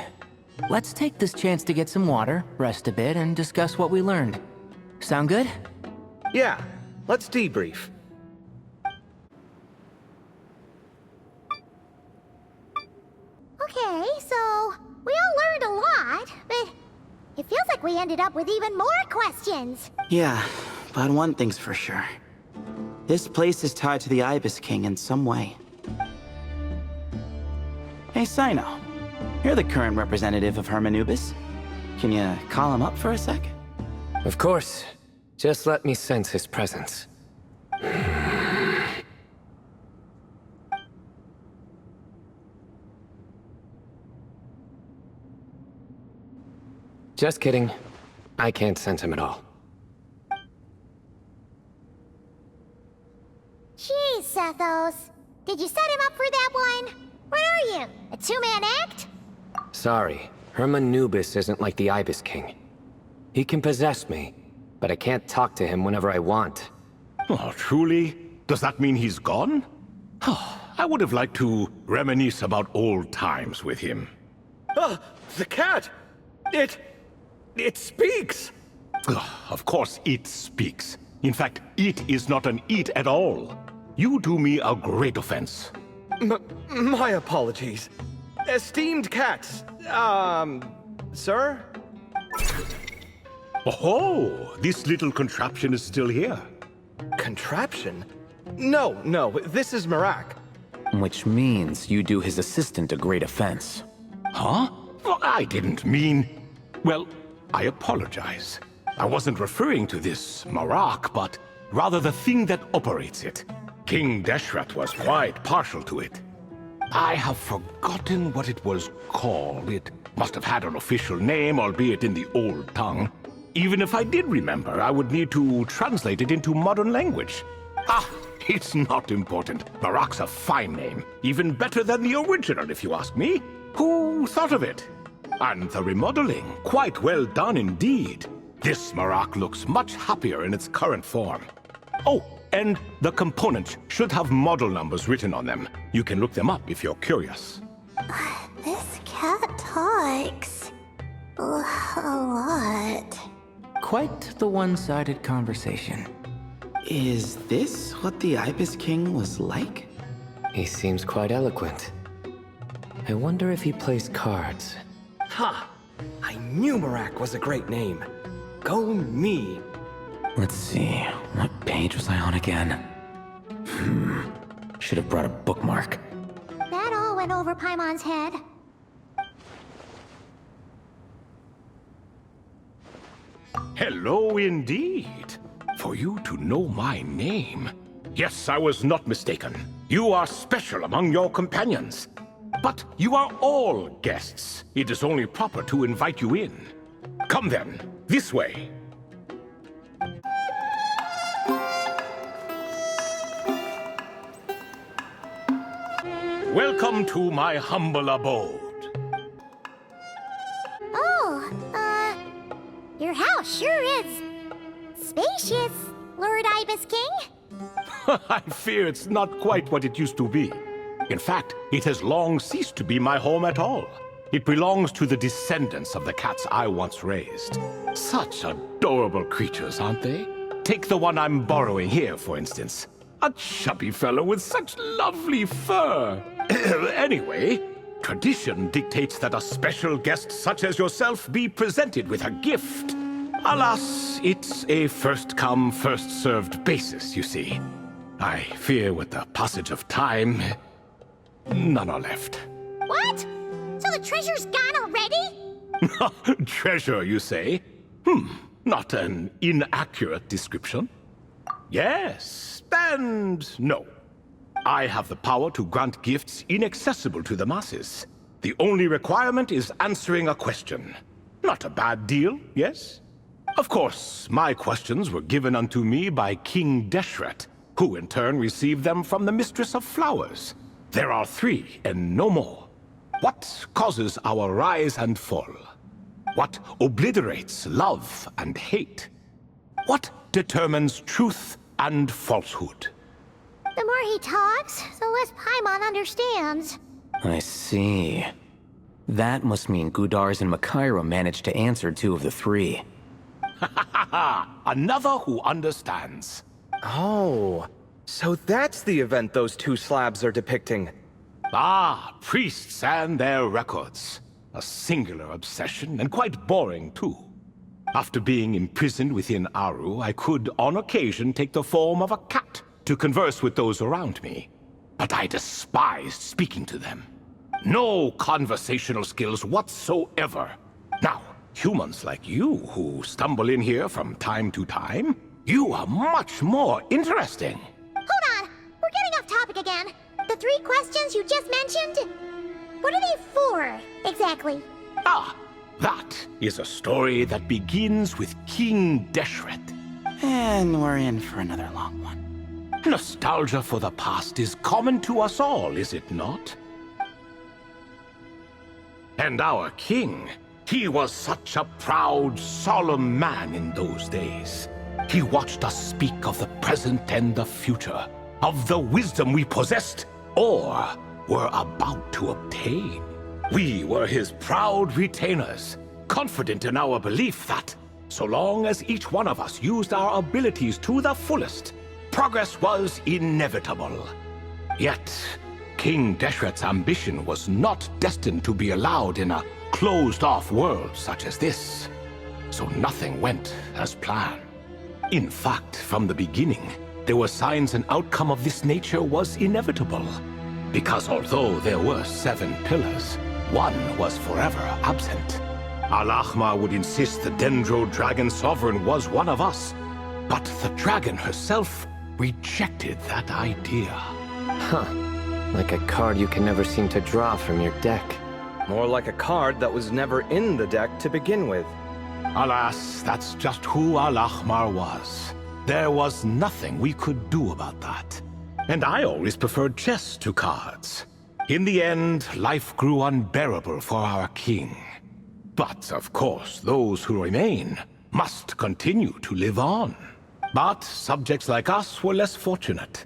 Speaker 4: Let's take this chance to get some water, rest a bit, and discuss what we learned. Sound good?
Speaker 10: Yeah, let's debrief.
Speaker 1: Okay, so we all learned a lot, but it feels like we ended up with even more questions.
Speaker 6: Yeah, but one thing's for sure. This place is tied to the Ibis King in some way. Hey, Cyno. You're the current representative of Hermanubis. Can you call him up for a sec?
Speaker 5: Of course. Just let me sense his presence. Just kidding. I can't sense him at all.
Speaker 1: Jeez, Sethos. Did you set him up for that one? What are you, a two-man act?
Speaker 5: Sorry, Herman Nubis isn't like the Ibis King. He can possess me, but I can't talk to him whenever I want.
Speaker 15: Oh, truly? Does that mean he's gone? I would have liked to reminisce about old times with him.
Speaker 10: The cat! It speaks!
Speaker 15: Of course it speaks. In fact, it is not an it at all. You do me a great offense.
Speaker 10: My apologies. Esteemed cats, sir?
Speaker 15: Oh, this little contraption is still here.
Speaker 10: Contraption? No, this is Marak.
Speaker 9: Which means you do his assistant a great offense.
Speaker 15: Huh? Well, I didn't mean... Well, I apologize. I wasn't referring to this Marak, but rather the thing that operates it. King Deshret was quite partial to it. I have forgotten what it was called. It must have had an official name, albeit in the old tongue. Even if I did remember, I would need to translate it into modern language. It's not important. Marak's a fine name. Even better than the original, if you ask me. Who thought of it? And the remodeling, quite well done indeed. This Marak looks much happier in its current form. Oh, and the components should have model numbers written on them. You can look them up if you're curious.
Speaker 8: This cat talks a lot.
Speaker 4: Quite the one-sided conversation.
Speaker 6: Is this what the Ibis King was like?
Speaker 5: He seems quite eloquent. I wonder if he plays cards.
Speaker 10: Ha! I knew Marak was a great name. Go me.
Speaker 9: Let's see, what page was I on again? Should have brought a bookmark.
Speaker 1: That all went over Paimon's head.
Speaker 15: Hello indeed. For you to know my name. Yes, I was not mistaken. You are special among your companions. But you are all guests. It is only proper to invite you in. Come then, this way. Welcome to my humble abode.
Speaker 1: Oh, your house sure is spacious, Lord Ibis King.
Speaker 15: I fear it's not quite what it used to be. In fact, it has long ceased to be my home at all. It belongs to the descendants of the cats I once raised. Such adorable creatures, aren't they? Take the one I'm borrowing here, for instance. A chubby fellow with such lovely fur. Anyway, tradition dictates that a special guest such as yourself be presented with a gift. Alas, it's a first-come, first-served basis, you see. I fear with the passage of time, none are left.
Speaker 1: What? So the treasure's gone already?
Speaker 15: Treasure, you say? Not an inaccurate description. Yes, and no. I have the power to grant gifts inaccessible to the masses. The only requirement is answering a question. Not a bad deal, yes? Of course, my questions were given unto me by King Deshret, who in turn received them from the Mistress of Flowers. There are 3, and no more. What causes our rise and fall? What obliterates love and hate? What determines truth and falsehood?
Speaker 1: The more he talks, the less Paimon understands.
Speaker 9: I see. That must mean Gudars and Makaira managed to answer 2 of the 3.
Speaker 15: Another who understands.
Speaker 10: Oh, so that's the event those 2 slabs are depicting.
Speaker 15: Priests and their records. A singular obsession, and quite boring too. After being imprisoned within Aru, I could, on occasion, take the form of a cat to converse with those around me. But I despised speaking to them. No conversational skills whatsoever. Now, humans like you who stumble in here from time to time, you are much more interesting.
Speaker 1: Hold on, we're getting off topic again. The 3 questions you just mentioned? What are they for, exactly?
Speaker 15: That is a story that begins with King Deshret.
Speaker 6: And we're in for another long one.
Speaker 15: Nostalgia for the past is common to us all, is it not? And our king, he was such a proud, solemn man in those days. He watched us speak of the present and the future, of the wisdom we possessed or were about to obtain. We were his proud retainers, confident in our belief that, so long as each one of us used our abilities to the fullest, progress was inevitable. Yet, King Deshret's ambition was not destined to be allowed in a closed-off world such as this. So nothing went as planned. In fact, from the beginning, there were signs an outcome of this nature was inevitable. Because although there were 7 pillars, one was forever absent. Al-Ahmar would insist the Dendro Dragon Sovereign was one of us, but the dragon herself rejected that idea.
Speaker 5: Huh. Like a card you can never seem to draw from your deck.
Speaker 10: More like a card that was never in the deck to begin with.
Speaker 15: Alas, that's just who Al-Ahmar was. There was nothing we could do about that. And I always preferred chess to cards. In the end, life grew unbearable for our king. But, of course, those who remain must continue to live on. But subjects like us were less fortunate.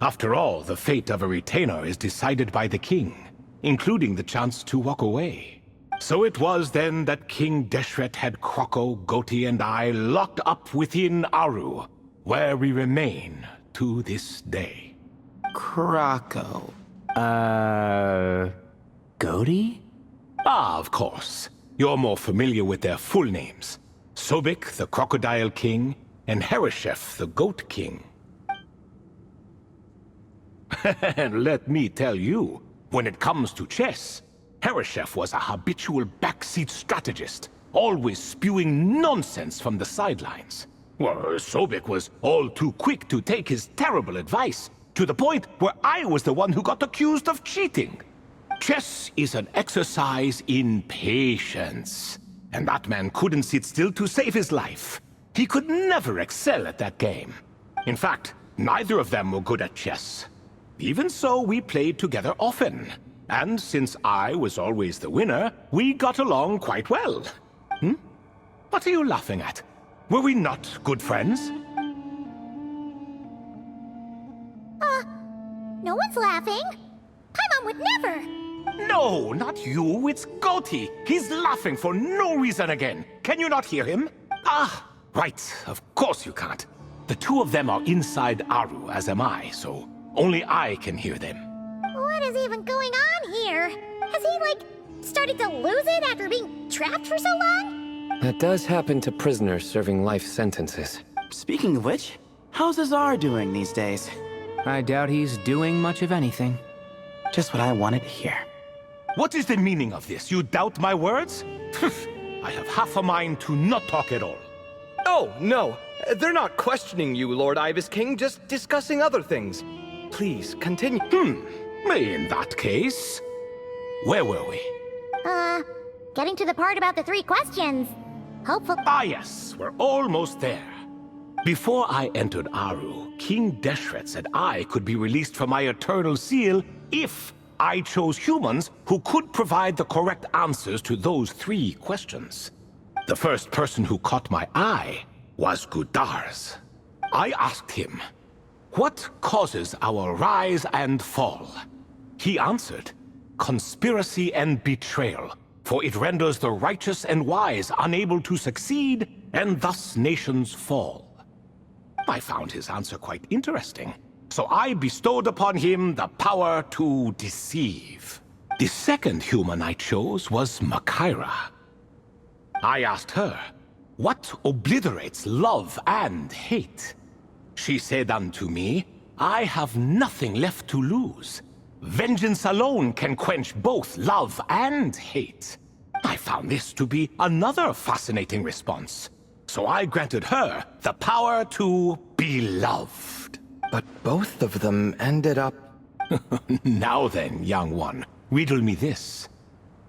Speaker 15: After all, the fate of a retainer is decided by the king, including the chance to walk away. So it was then that King Deshret had Kroko, Goti, and I locked up within Aru, where we remain to this day.
Speaker 6: Kroko.
Speaker 4: Goti?
Speaker 15: Ah, of course. You're more familiar with their full names. Sobek, the Crocodile King, and Hereshef, the Goat King. And let me tell you, when it comes to chess, Hereshef was a habitual backseat strategist, always spewing nonsense from the sidelines. Well, Sobek was all too quick to take his terrible advice, to the point where I was the one who got accused of cheating. Chess is an exercise in patience, and that man couldn't sit still to save his life. He could never excel at that game. In fact, neither of them were good at chess. Even so, we played together often. And since I was always the winner, we got along quite well. What are you laughing at? Were we not good friends?
Speaker 1: No one's laughing. Paimon would never.
Speaker 15: No, not you. It's Goti. He's laughing for no reason again. Can you not hear him? Ah, right. Of course you can't. The two of them are inside Aru, as am I, so only I can hear them.
Speaker 1: What is even going on here? Has he, started to lose it after being trapped for so long?
Speaker 5: That does happen to prisoners serving life sentences.
Speaker 6: Speaking of which, how's Azar doing these days?
Speaker 4: I doubt he's doing much of anything.
Speaker 6: Just what I wanted to hear.
Speaker 15: What is the meaning of this? You doubt my words? I have half a mind to not talk at all.
Speaker 10: Oh, no. They're not questioning you, Lord Ibis King, just discussing other things. Please, continue.
Speaker 15: In that case, where were we?
Speaker 1: Getting to the part about the 3 questions. Hopefully.
Speaker 15: Ah, yes, we're almost there. Before I entered Aru, King Deshret said I could be released from my eternal seal if I chose humans who could provide the correct answers to those 3 questions. The first person who caught my eye was Gudars. I asked him, what causes our rise and fall? He answered, conspiracy and betrayal, for it renders the righteous and wise unable to succeed, and thus nations fall. I found his answer quite interesting, so I bestowed upon him the power to deceive. The second human I chose was Makaira. I asked her, what obliterates love and hate? She said unto me, I have nothing left to lose. Vengeance alone can quench both love and hate. I found this to be another fascinating response. So I granted her the power to be loved.
Speaker 10: But both of them ended up...
Speaker 15: Now then, young one, riddle me this.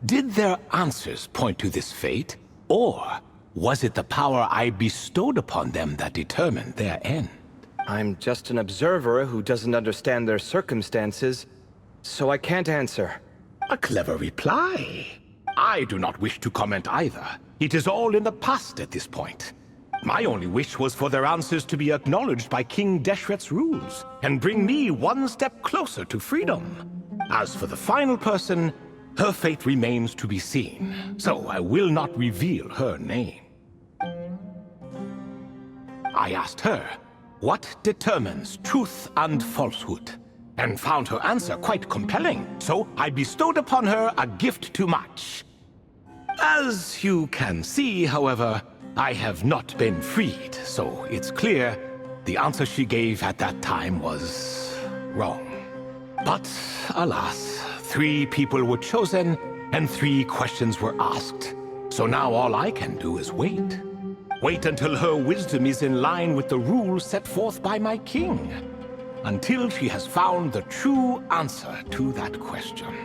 Speaker 15: Did their answers point to this fate, or was it the power I bestowed upon them that determined their end?
Speaker 10: I'm just an observer who doesn't understand their circumstances, so I can't answer.
Speaker 15: A clever reply. I do not wish to comment either. It is all in the past at this point. My only wish was for their answers to be acknowledged by King Deshret's rules, and bring me one step closer to freedom. As for the final person, her fate remains to be seen, so I will not reveal her name. I asked her, what determines truth and falsehood? And found her answer quite compelling, so I bestowed upon her a gift to match. As you can see, however, I have not been freed, so it's clear the answer she gave at that time was wrong. But alas, 3 people were chosen and 3 questions were asked. So now all I can do is wait. Wait until her wisdom is in line with the rules set forth by my king. Until she has found the true answer to that question.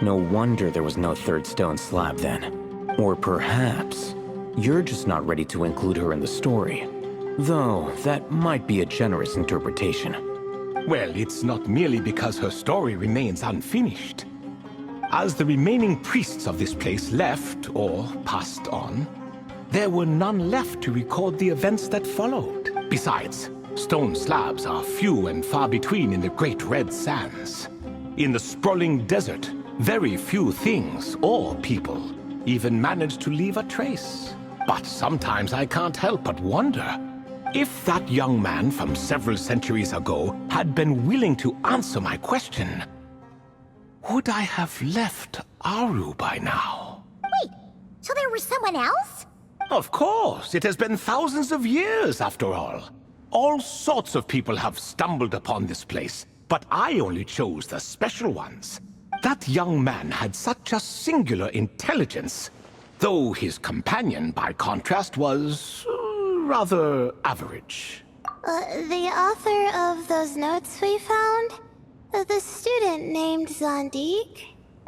Speaker 9: No wonder there was no third stone slab then. Or perhaps you're just not ready to include her in the story. Though, that might be a generous interpretation.
Speaker 15: Well, it's not merely because her story remains unfinished. As the remaining priests of this place left, or passed on, there were none left to record the events that followed. Besides, stone slabs are few and far between in the Great Red Sands. In the sprawling desert, very few things or people even manage to leave a trace. But sometimes I can't help but wonder, if that young man from several centuries ago had been willing to answer my question, would I have left Aru by now?
Speaker 1: Wait, so there was someone else?
Speaker 15: Of course, it has been thousands of years after all. All sorts of people have stumbled upon this place, but I only chose the special ones. That young man had such a singular intelligence, though his companion, by contrast, was rather average.
Speaker 2: The author of those notes we found? The student named Zandik?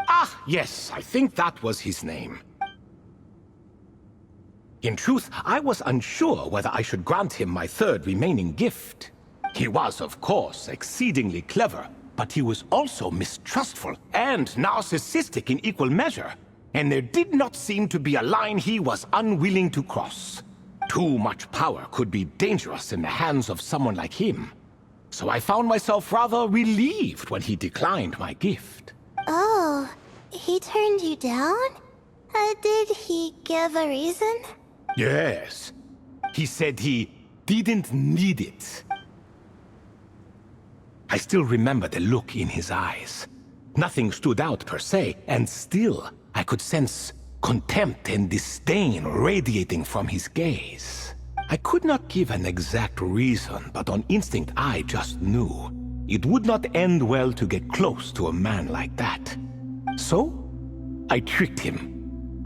Speaker 15: Ah, yes, I think that was his name. In truth, I was unsure whether I should grant him my third remaining gift. He was, of course, exceedingly clever, but he was also mistrustful and narcissistic in equal measure, and there did not seem to be a line he was unwilling to cross. Too much power could be dangerous in the hands of someone like him, so I found myself rather relieved when he declined my gift.
Speaker 2: Oh, he turned you down? Did he give a reason?
Speaker 15: Yes. He said he didn't need it. I still remember the look in his eyes. Nothing stood out per se, and still I could sense contempt and disdain radiating from his gaze. I could not give an exact reason, but on instinct I just knew it would not end well to get close to a man like that. So, I tricked him.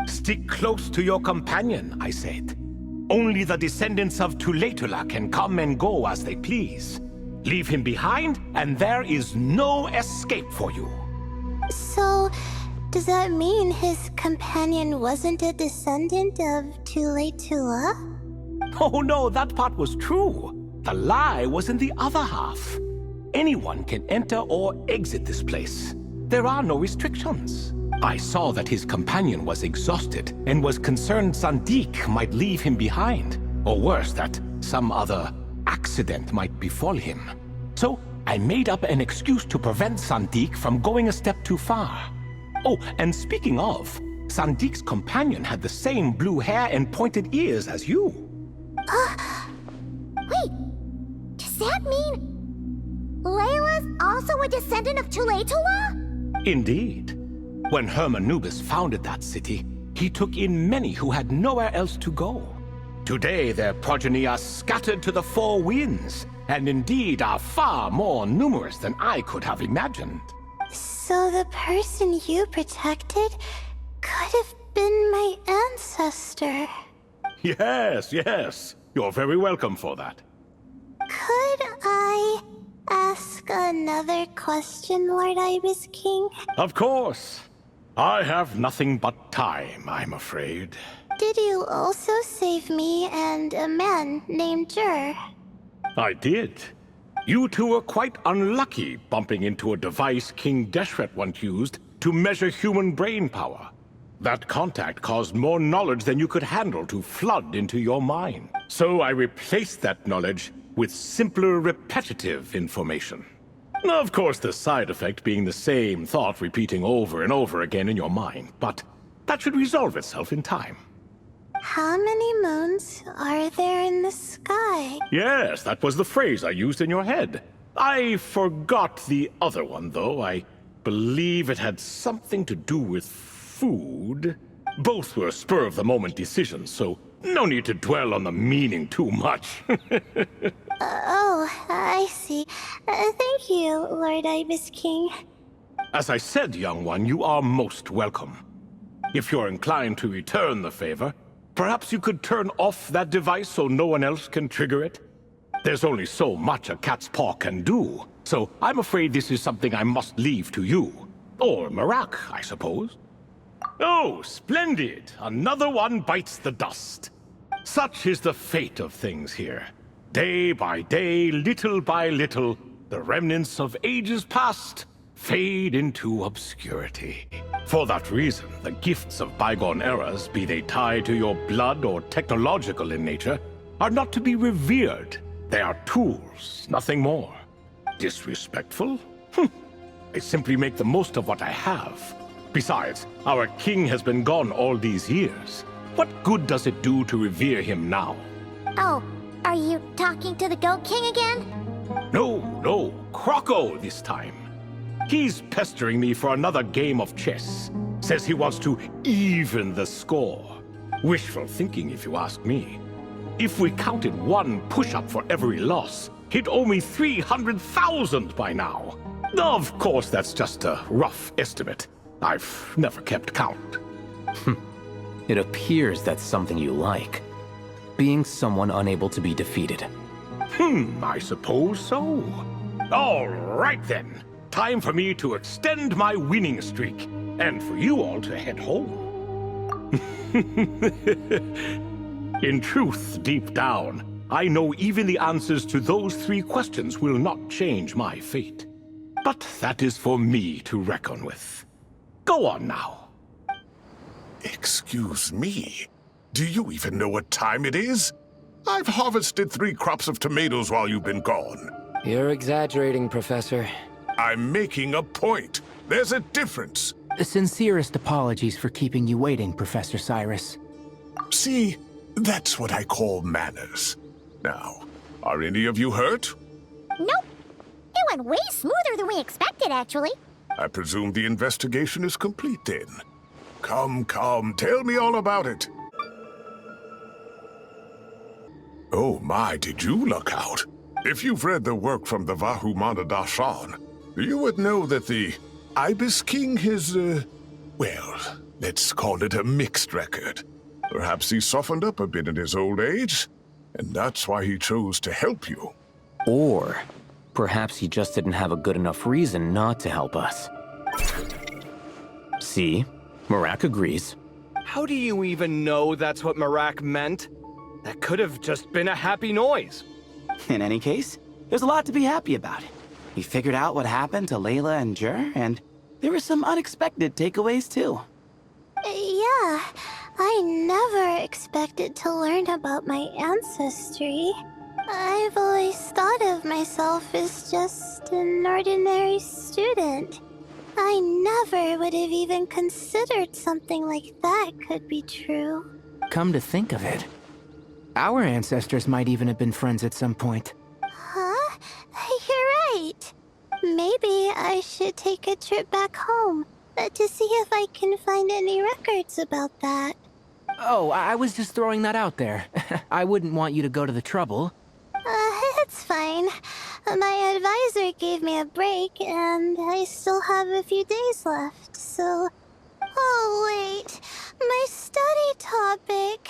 Speaker 15: Stick close to your companion, I said. Only the descendants of Tuletula can come and go as they please. Leave him behind, and there is no escape for you.
Speaker 2: So, does that mean his companion wasn't a descendant of Tuletula?
Speaker 15: Oh no, that part was true. The lie was in the other half. Anyone can enter or exit this place. There are no restrictions. I saw that his companion was exhausted and was concerned Zandik might leave him behind, or worse, that some other accident might befall him. So I made up an excuse to prevent Zandik from going a step too far. Oh, and speaking of, Sandik's companion had the same blue hair and pointed ears as you.
Speaker 1: Wait, does that mean Layla's also a descendant of Tuletula?
Speaker 15: Indeed. When Hermanubis founded that city, he took in many who had nowhere else to go. Today, their progeny are scattered to the 4 winds, and indeed are far more numerous than I could have imagined.
Speaker 2: So the person you protected could have been my ancestor.
Speaker 15: Yes, yes. You're very welcome for that.
Speaker 2: Could I ask another question, Lord Ibis King?
Speaker 15: Of course. I have nothing but time, I'm afraid.
Speaker 2: Did you also save me and a man named Djer?
Speaker 15: I did. You two were quite unlucky bumping into a device King Deshret once used to measure human brain power. That contact caused more knowledge than you could handle to flood into your mind. So I replaced that knowledge with simpler, repetitive information. Of course, the side effect being the same thought repeating over and over again in your mind, but that should resolve itself in time.
Speaker 2: How many moons are there in the sky?
Speaker 15: Yes, that was the phrase I used in your head. I forgot the other one, though. I believe it had something to do with food. Both were spur-of-the-moment decisions, so no need to dwell on the meaning too much.
Speaker 2: Oh, I see. Thank you, Lord Ibis King.
Speaker 15: As I said, young one, you are most welcome. If you're inclined to return the favor, perhaps you could turn off that device so no one else can trigger it? There's only so much a cat's paw can do, so I'm afraid this is something I must leave to you. Or Merak, I suppose. Oh, splendid! Another one bites the dust. Such is the fate of things here. Day by day, little by little, the remnants of ages past fade into obscurity. For that reason, the gifts of bygone eras, be they tied to your blood or technological in nature, are not to be revered. They are tools, nothing more. Disrespectful? I simply make the most of what I have. Besides, our king has been gone all these years. What good does it do to revere him now?
Speaker 1: Oh, are you talking to the Goat King again?
Speaker 15: No, Croco this time. He's pestering me for another game of chess. Says he wants to even the score. Wishful thinking, if you ask me. If we counted one push-up for every loss, he'd owe me 300,000 by now. Of course, that's just a rough estimate. I've never kept count.
Speaker 9: It appears that's something you like. Being someone unable to be defeated.
Speaker 15: I suppose so. All right then. Time for me to extend my winning streak, and for you all to head home. In truth, deep down, I know even the answers to those 3 questions will not change my fate. But that is for me to reckon with. Go on now.
Speaker 3: Excuse me. Do you even know what time it is? I've harvested 3 crops of tomatoes while you've been gone.
Speaker 5: You're exaggerating, Professor.
Speaker 3: I'm making a point. There's a difference.
Speaker 4: Sincerest apologies for keeping you waiting, Professor Cyrus.
Speaker 3: See, that's what I call manners. Now, are any of you hurt?
Speaker 1: Nope. It went way smoother than we expected, actually.
Speaker 3: I presume the investigation is complete then. Come, tell me all about it. Oh my, did you luck out? If you've read the work from the Vahumana Dashan, you would know that the Ibis King has, well, let's call it a mixed record. Perhaps he softened up a bit in his old age, and that's why he chose to help you.
Speaker 9: Or perhaps he just didn't have a good enough reason not to help us. See? Merak agrees.
Speaker 10: How do you even know that's what Merak meant? That could have just been a happy noise.
Speaker 6: In any case, there's a lot to be happy about. We figured out what happened to Layla and Djer, and there were some unexpected takeaways too.
Speaker 2: Yeah, I never expected to learn about my ancestry. I've always thought of myself as just an ordinary student. I never would have even considered something like that could be true.
Speaker 4: Come to think of it, our ancestors might even have been friends at some point.
Speaker 2: Huh? You're right. Maybe I should take a trip back home to see if I can find any records about that.
Speaker 4: Oh, I was just throwing that out there. I wouldn't want you to go to the trouble.
Speaker 2: It's fine. My advisor gave me a break, and I still have a few days left, so... Oh, wait. My study topic.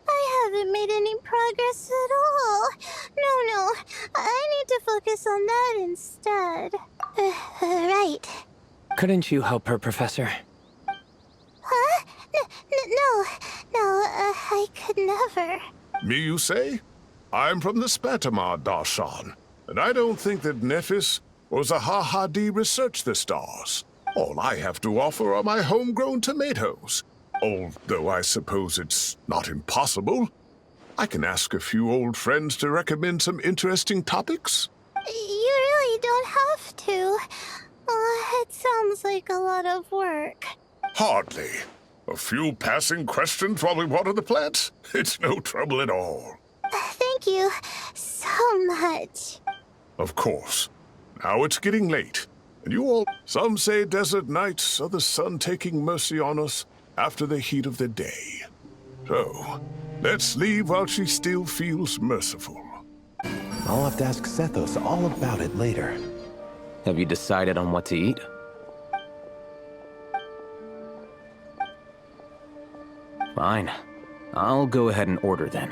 Speaker 2: I haven't made any progress at all. No. I need to focus on that instead. Right.
Speaker 5: Couldn't you help her, Professor?
Speaker 2: I could never.
Speaker 3: Me, you say? I'm from the Spatamar Darshan, and I don't think that Nephis or Zahahadi researched the stars. All I have to offer are my homegrown tomatoes. Although I suppose it's not impossible. I can ask a few old friends to recommend some interesting topics.
Speaker 2: You really don't have to. It sounds like a lot of work.
Speaker 3: Hardly. A few passing questions while we water the plants? It's no trouble at all.
Speaker 2: Thank you so much.
Speaker 3: Of course. Now it's getting late, and you all... Some say desert nights are the sun taking mercy on us after the heat of the day. So, let's leave while she still feels merciful.
Speaker 7: I'll have to ask Sethos all about it later.
Speaker 9: Have you decided on what to eat? Fine. I'll go ahead and order then.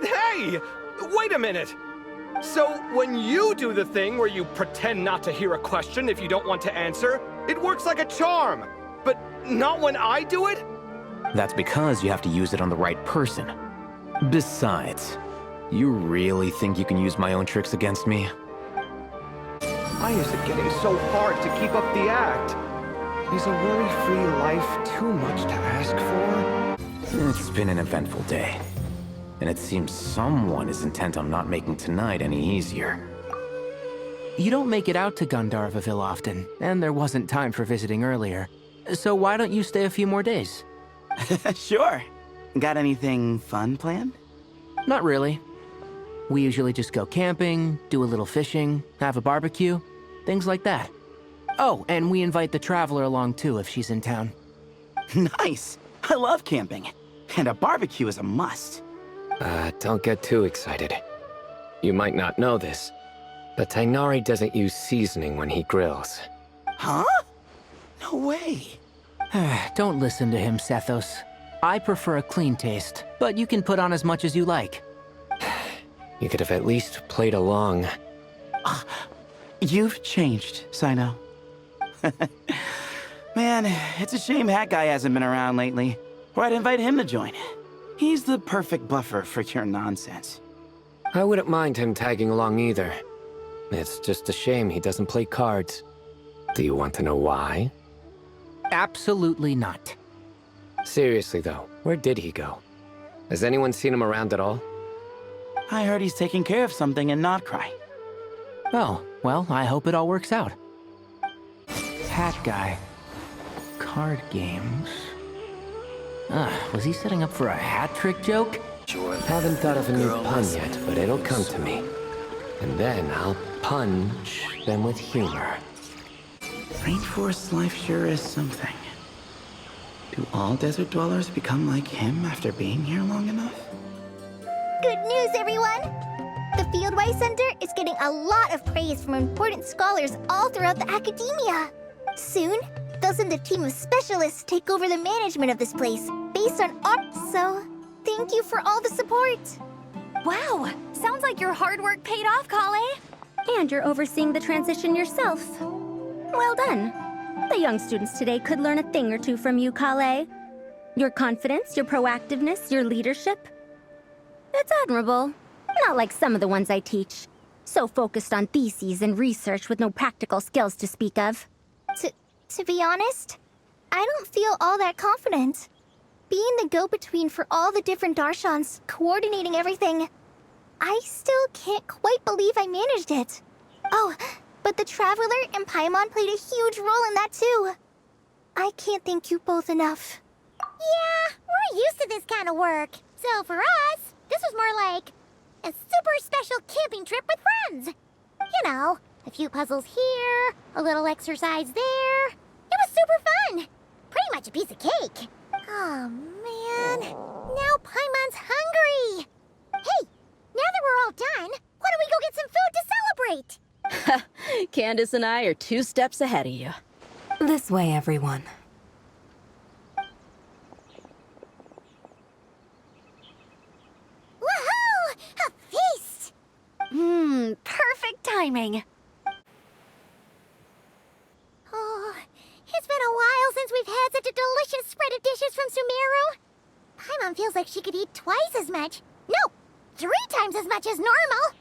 Speaker 10: Hey! Wait a minute! So, when you do the thing where you pretend not to hear a question if you don't want to answer, it works like a charm! But not when I do it?
Speaker 9: That's because you have to use it on the right person. Besides, you really think you can use my own tricks against me?
Speaker 10: Why is it getting so hard to keep up the act? Is a worry-free life too much to ask for?
Speaker 9: It's been an eventful day, and it seems someone is intent on not making tonight any easier.
Speaker 4: You don't make it out to Gandharvaville often, and there wasn't time for visiting earlier. So why don't you stay a few more days?
Speaker 6: Sure. Got anything fun planned?
Speaker 4: Not really. We usually just go camping, do a little fishing, have a barbecue, things like that. Oh, and we invite the Traveler along too if she's in town.
Speaker 6: Nice! I love camping. And a barbecue is a must.
Speaker 5: Don't get too excited. You might not know this, but Tighnari doesn't use seasoning when he grills.
Speaker 6: Huh? No way.
Speaker 4: Don't listen to him, Sethos. I prefer a clean taste, but you can put on as much as you like.
Speaker 5: You could have at least played along.
Speaker 6: You've changed, Cyno. Man, it's a shame Hat Guy hasn't been around lately. Or I'd invite him to join. He's the perfect buffer for your nonsense.
Speaker 5: I wouldn't mind him tagging along either. It's just a shame he doesn't play cards. Do you want to know why?
Speaker 4: Absolutely not.
Speaker 5: Seriously though, where did he go? Has anyone seen him around at all?
Speaker 6: I heard he's taking care of something in Nod-Krai.
Speaker 4: Oh, well, I hope it all works out. Hat Guy. Card games. Was he setting up for a hat trick joke?
Speaker 5: Haven't thought of a new pun yet, but it'll come to me. And then I'll punch them with humor.
Speaker 6: Rainforest life sure is something. Do all desert dwellers become like him after being here long enough?
Speaker 2: Good news, everyone! The Fieldwise Center is getting a lot of praise from important scholars all throughout the academia. Soon, they'll send a team of specialists to take over the management of this place, based on art, so thank you for all the support.
Speaker 11: Wow, sounds like your hard work paid off, Collei. And you're overseeing the transition yourself. Well done. The young students today could learn a thing or two from you, Collei. Your confidence, your proactiveness, your leadership. It's admirable. Not like some of the ones I teach. So focused on theses and research with no practical skills to speak of.
Speaker 2: To be honest, I don't feel all that confident. Being the go-between for all the different Darshans, coordinating everything, I still can't quite believe I managed it. Oh, but the Traveler and Paimon played a huge role in that too. I can't thank you both enough.
Speaker 1: Yeah, we're used to this kind of work. So for us, this was more like a super special camping trip with friends. You know, a few puzzles here, a little exercise there. It was super fun. Pretty much a piece of cake. Oh, man. Now Paimon's hungry. Hey, now that we're all done, why don't we go get some food to celebrate?
Speaker 12: Candace and I are 2 steps ahead of you.
Speaker 13: This way, everyone.
Speaker 1: Woohoo! A feast!
Speaker 11: Perfect timing.
Speaker 1: Oh, it's been a while since we've had such a delicious spread other dishes from Sumeru? Paimon feels like she could eat twice as much. No, 3 times as much as normal.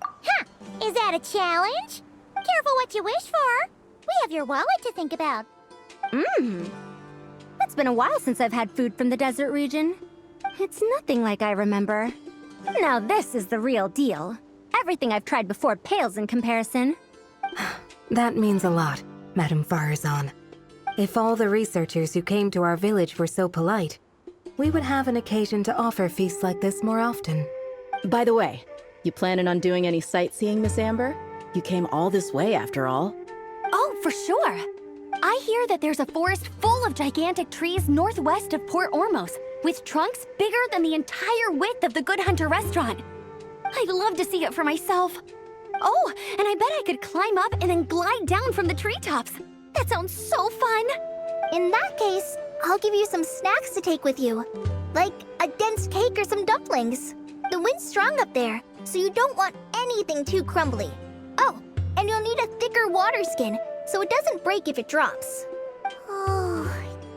Speaker 1: Huh, is that a challenge? Careful what you wish for. We have your wallet to think about.
Speaker 11: It's been a while since I've had food from the desert region. It's nothing like I remember. Now this is the real deal. Everything I've tried before pales in comparison.
Speaker 13: That means a lot, Madame Farazan. If all the researchers who came to our village were so polite, we would have an occasion to offer feasts like this more often.
Speaker 12: By the way, you planning on doing any sightseeing, Miss Amber? You came all this way after all.
Speaker 11: Oh, for sure. I hear that there's a forest full of gigantic trees northwest of Port Ormos, with trunks bigger than the entire width of the Good Hunter restaurant. I'd love to see it for myself. Oh, and I bet I could climb up and then glide down from the treetops. That sounds so fun.
Speaker 2: In that case, I'll give you some snacks to take with you. Like a dense cake or some dumplings. The wind's strong up there, so you don't want anything too crumbly. Oh, and you'll need a thicker water skin, so it doesn't break if it drops.
Speaker 1: Oh,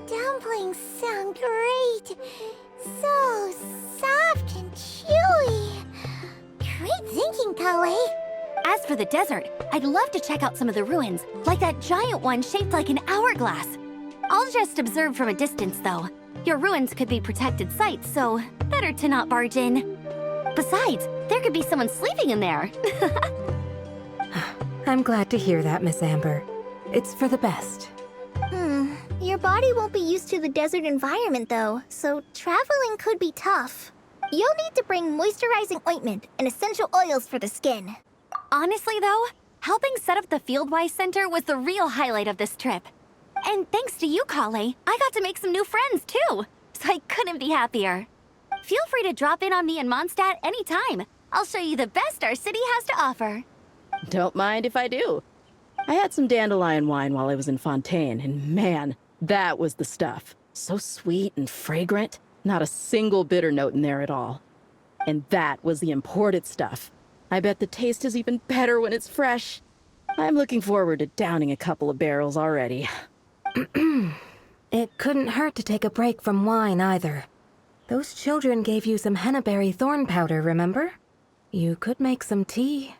Speaker 1: dumplings sound great. So soft and chewy. Great thinking, Collei.
Speaker 11: As for the desert, I'd love to check out some of the ruins, like that giant one shaped like an hourglass. I'll just observe from a distance, though. Your ruins could be protected sites, so better to not barge in. Besides, there could be someone sleeping in there.
Speaker 13: I'm glad to hear that, Miss Amber. It's for the best.
Speaker 2: Your body won't be used to the desert environment, though, so traveling could be tough. You'll need to bring moisturizing ointment and essential oils for the skin.
Speaker 11: Honestly, though, helping set up the Fieldwise Center was the real highlight of this trip. And thanks to you, Collei, I got to make some new friends, too. So I couldn't be happier. Feel free to drop in on me in Mondstadt anytime. I'll show you the best our city has to offer.
Speaker 12: Don't mind if I do. I had some dandelion wine while I was in Fontaine, and man, that was the stuff. So sweet and fragrant, not a single bitter note in there at all. And that was the imported stuff. I bet the taste is even better when it's fresh. I'm looking forward to downing a couple of barrels already.
Speaker 13: It couldn't hurt to take a break from wine either. Those children gave you some hennaberry thorn powder, remember? You could make some tea.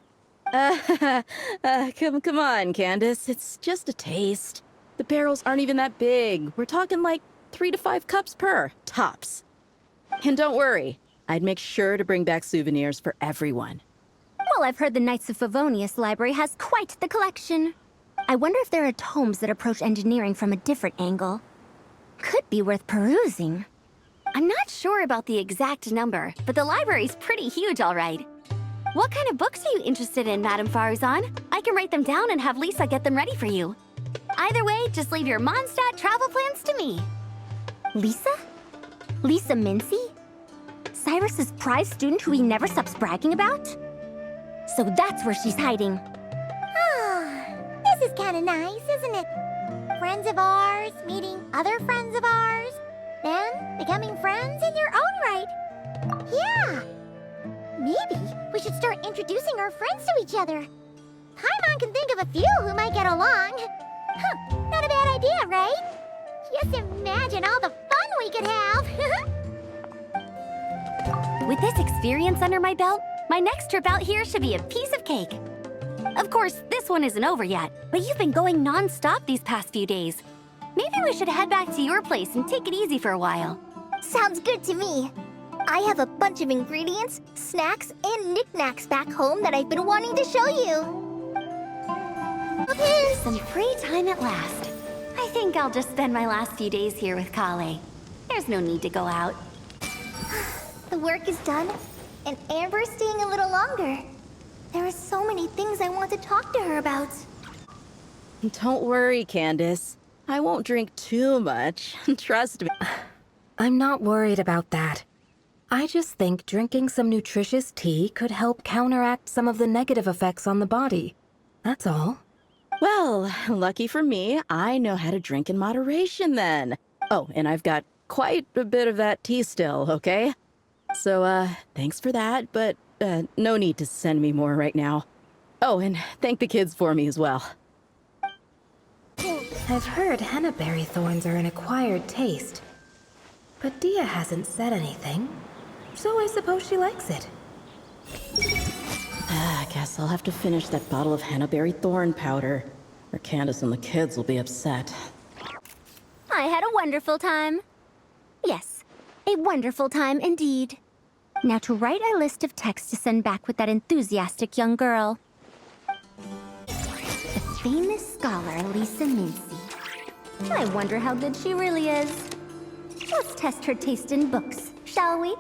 Speaker 12: Come on, Candace. It's just a taste. The barrels aren't even that big. We're talking like 3 to 5 cups per, tops. And don't worry, I'd make sure to bring back souvenirs for everyone.
Speaker 11: Well, I've heard the Knights of Favonius Library has quite the collection. I wonder if there are tomes that approach engineering from a different angle. Could be worth perusing. I'm not sure about the exact number, but the library's pretty huge, all right. What kind of books are you interested in, Madame Farazan? I can write them down and have Lisa get them ready for you. Either way, just leave your Mondstadt travel plans to me. Lisa? Lisa Mincy? Cyrus's prize student who he never stops bragging about? So that's where she's hiding.
Speaker 1: This is kind of nice, isn't it? Friends of ours meeting other friends of ours, then becoming friends in your own right. Yeah. Maybe we should start introducing our friends to each other. Paimon can think of a few who might get along. Huh, not a bad idea, right? Just imagine all the fun we could have.
Speaker 11: With this experience under my belt, my next trip out here should be a piece of cake. Of course, this one isn't over yet, but you've been going non-stop these past few days. Maybe we should head back to your place and take it easy for a while.
Speaker 2: Sounds good to me. I have a bunch of ingredients, snacks, and knickknacks back home that I've been wanting to show you.
Speaker 11: Some free time at last. I think I'll just spend my last few days here with Collei. There's no need to go out.
Speaker 2: The work is done, and Amber's staying a little longer. There are so many things I want to talk to her about.
Speaker 12: Don't worry, Candace. I won't drink too much. Trust me.
Speaker 13: I'm not worried about that. I just think drinking some nutritious tea could help counteract some of the negative effects on the body. That's all.
Speaker 12: Well, lucky for me, I know how to drink in moderation then. Oh, and I've got quite a bit of that tea still, okay? So, thanks for that, but no need to send me more right now. Oh, and thank the kids for me as well.
Speaker 13: I've heard hennaberry thorns are an acquired taste. But Dia hasn't said anything, so I suppose she likes it.
Speaker 12: I guess I'll have to finish that bottle of Hannaberry thorn powder, or Candace and the kids will be upset.
Speaker 11: I had a wonderful time. Yes, a wonderful time indeed. Now to write a list of texts to send back with that enthusiastic young girl. The famous scholar Lisa Mincy. I wonder how good she really is. Let's test her taste in books, shall we?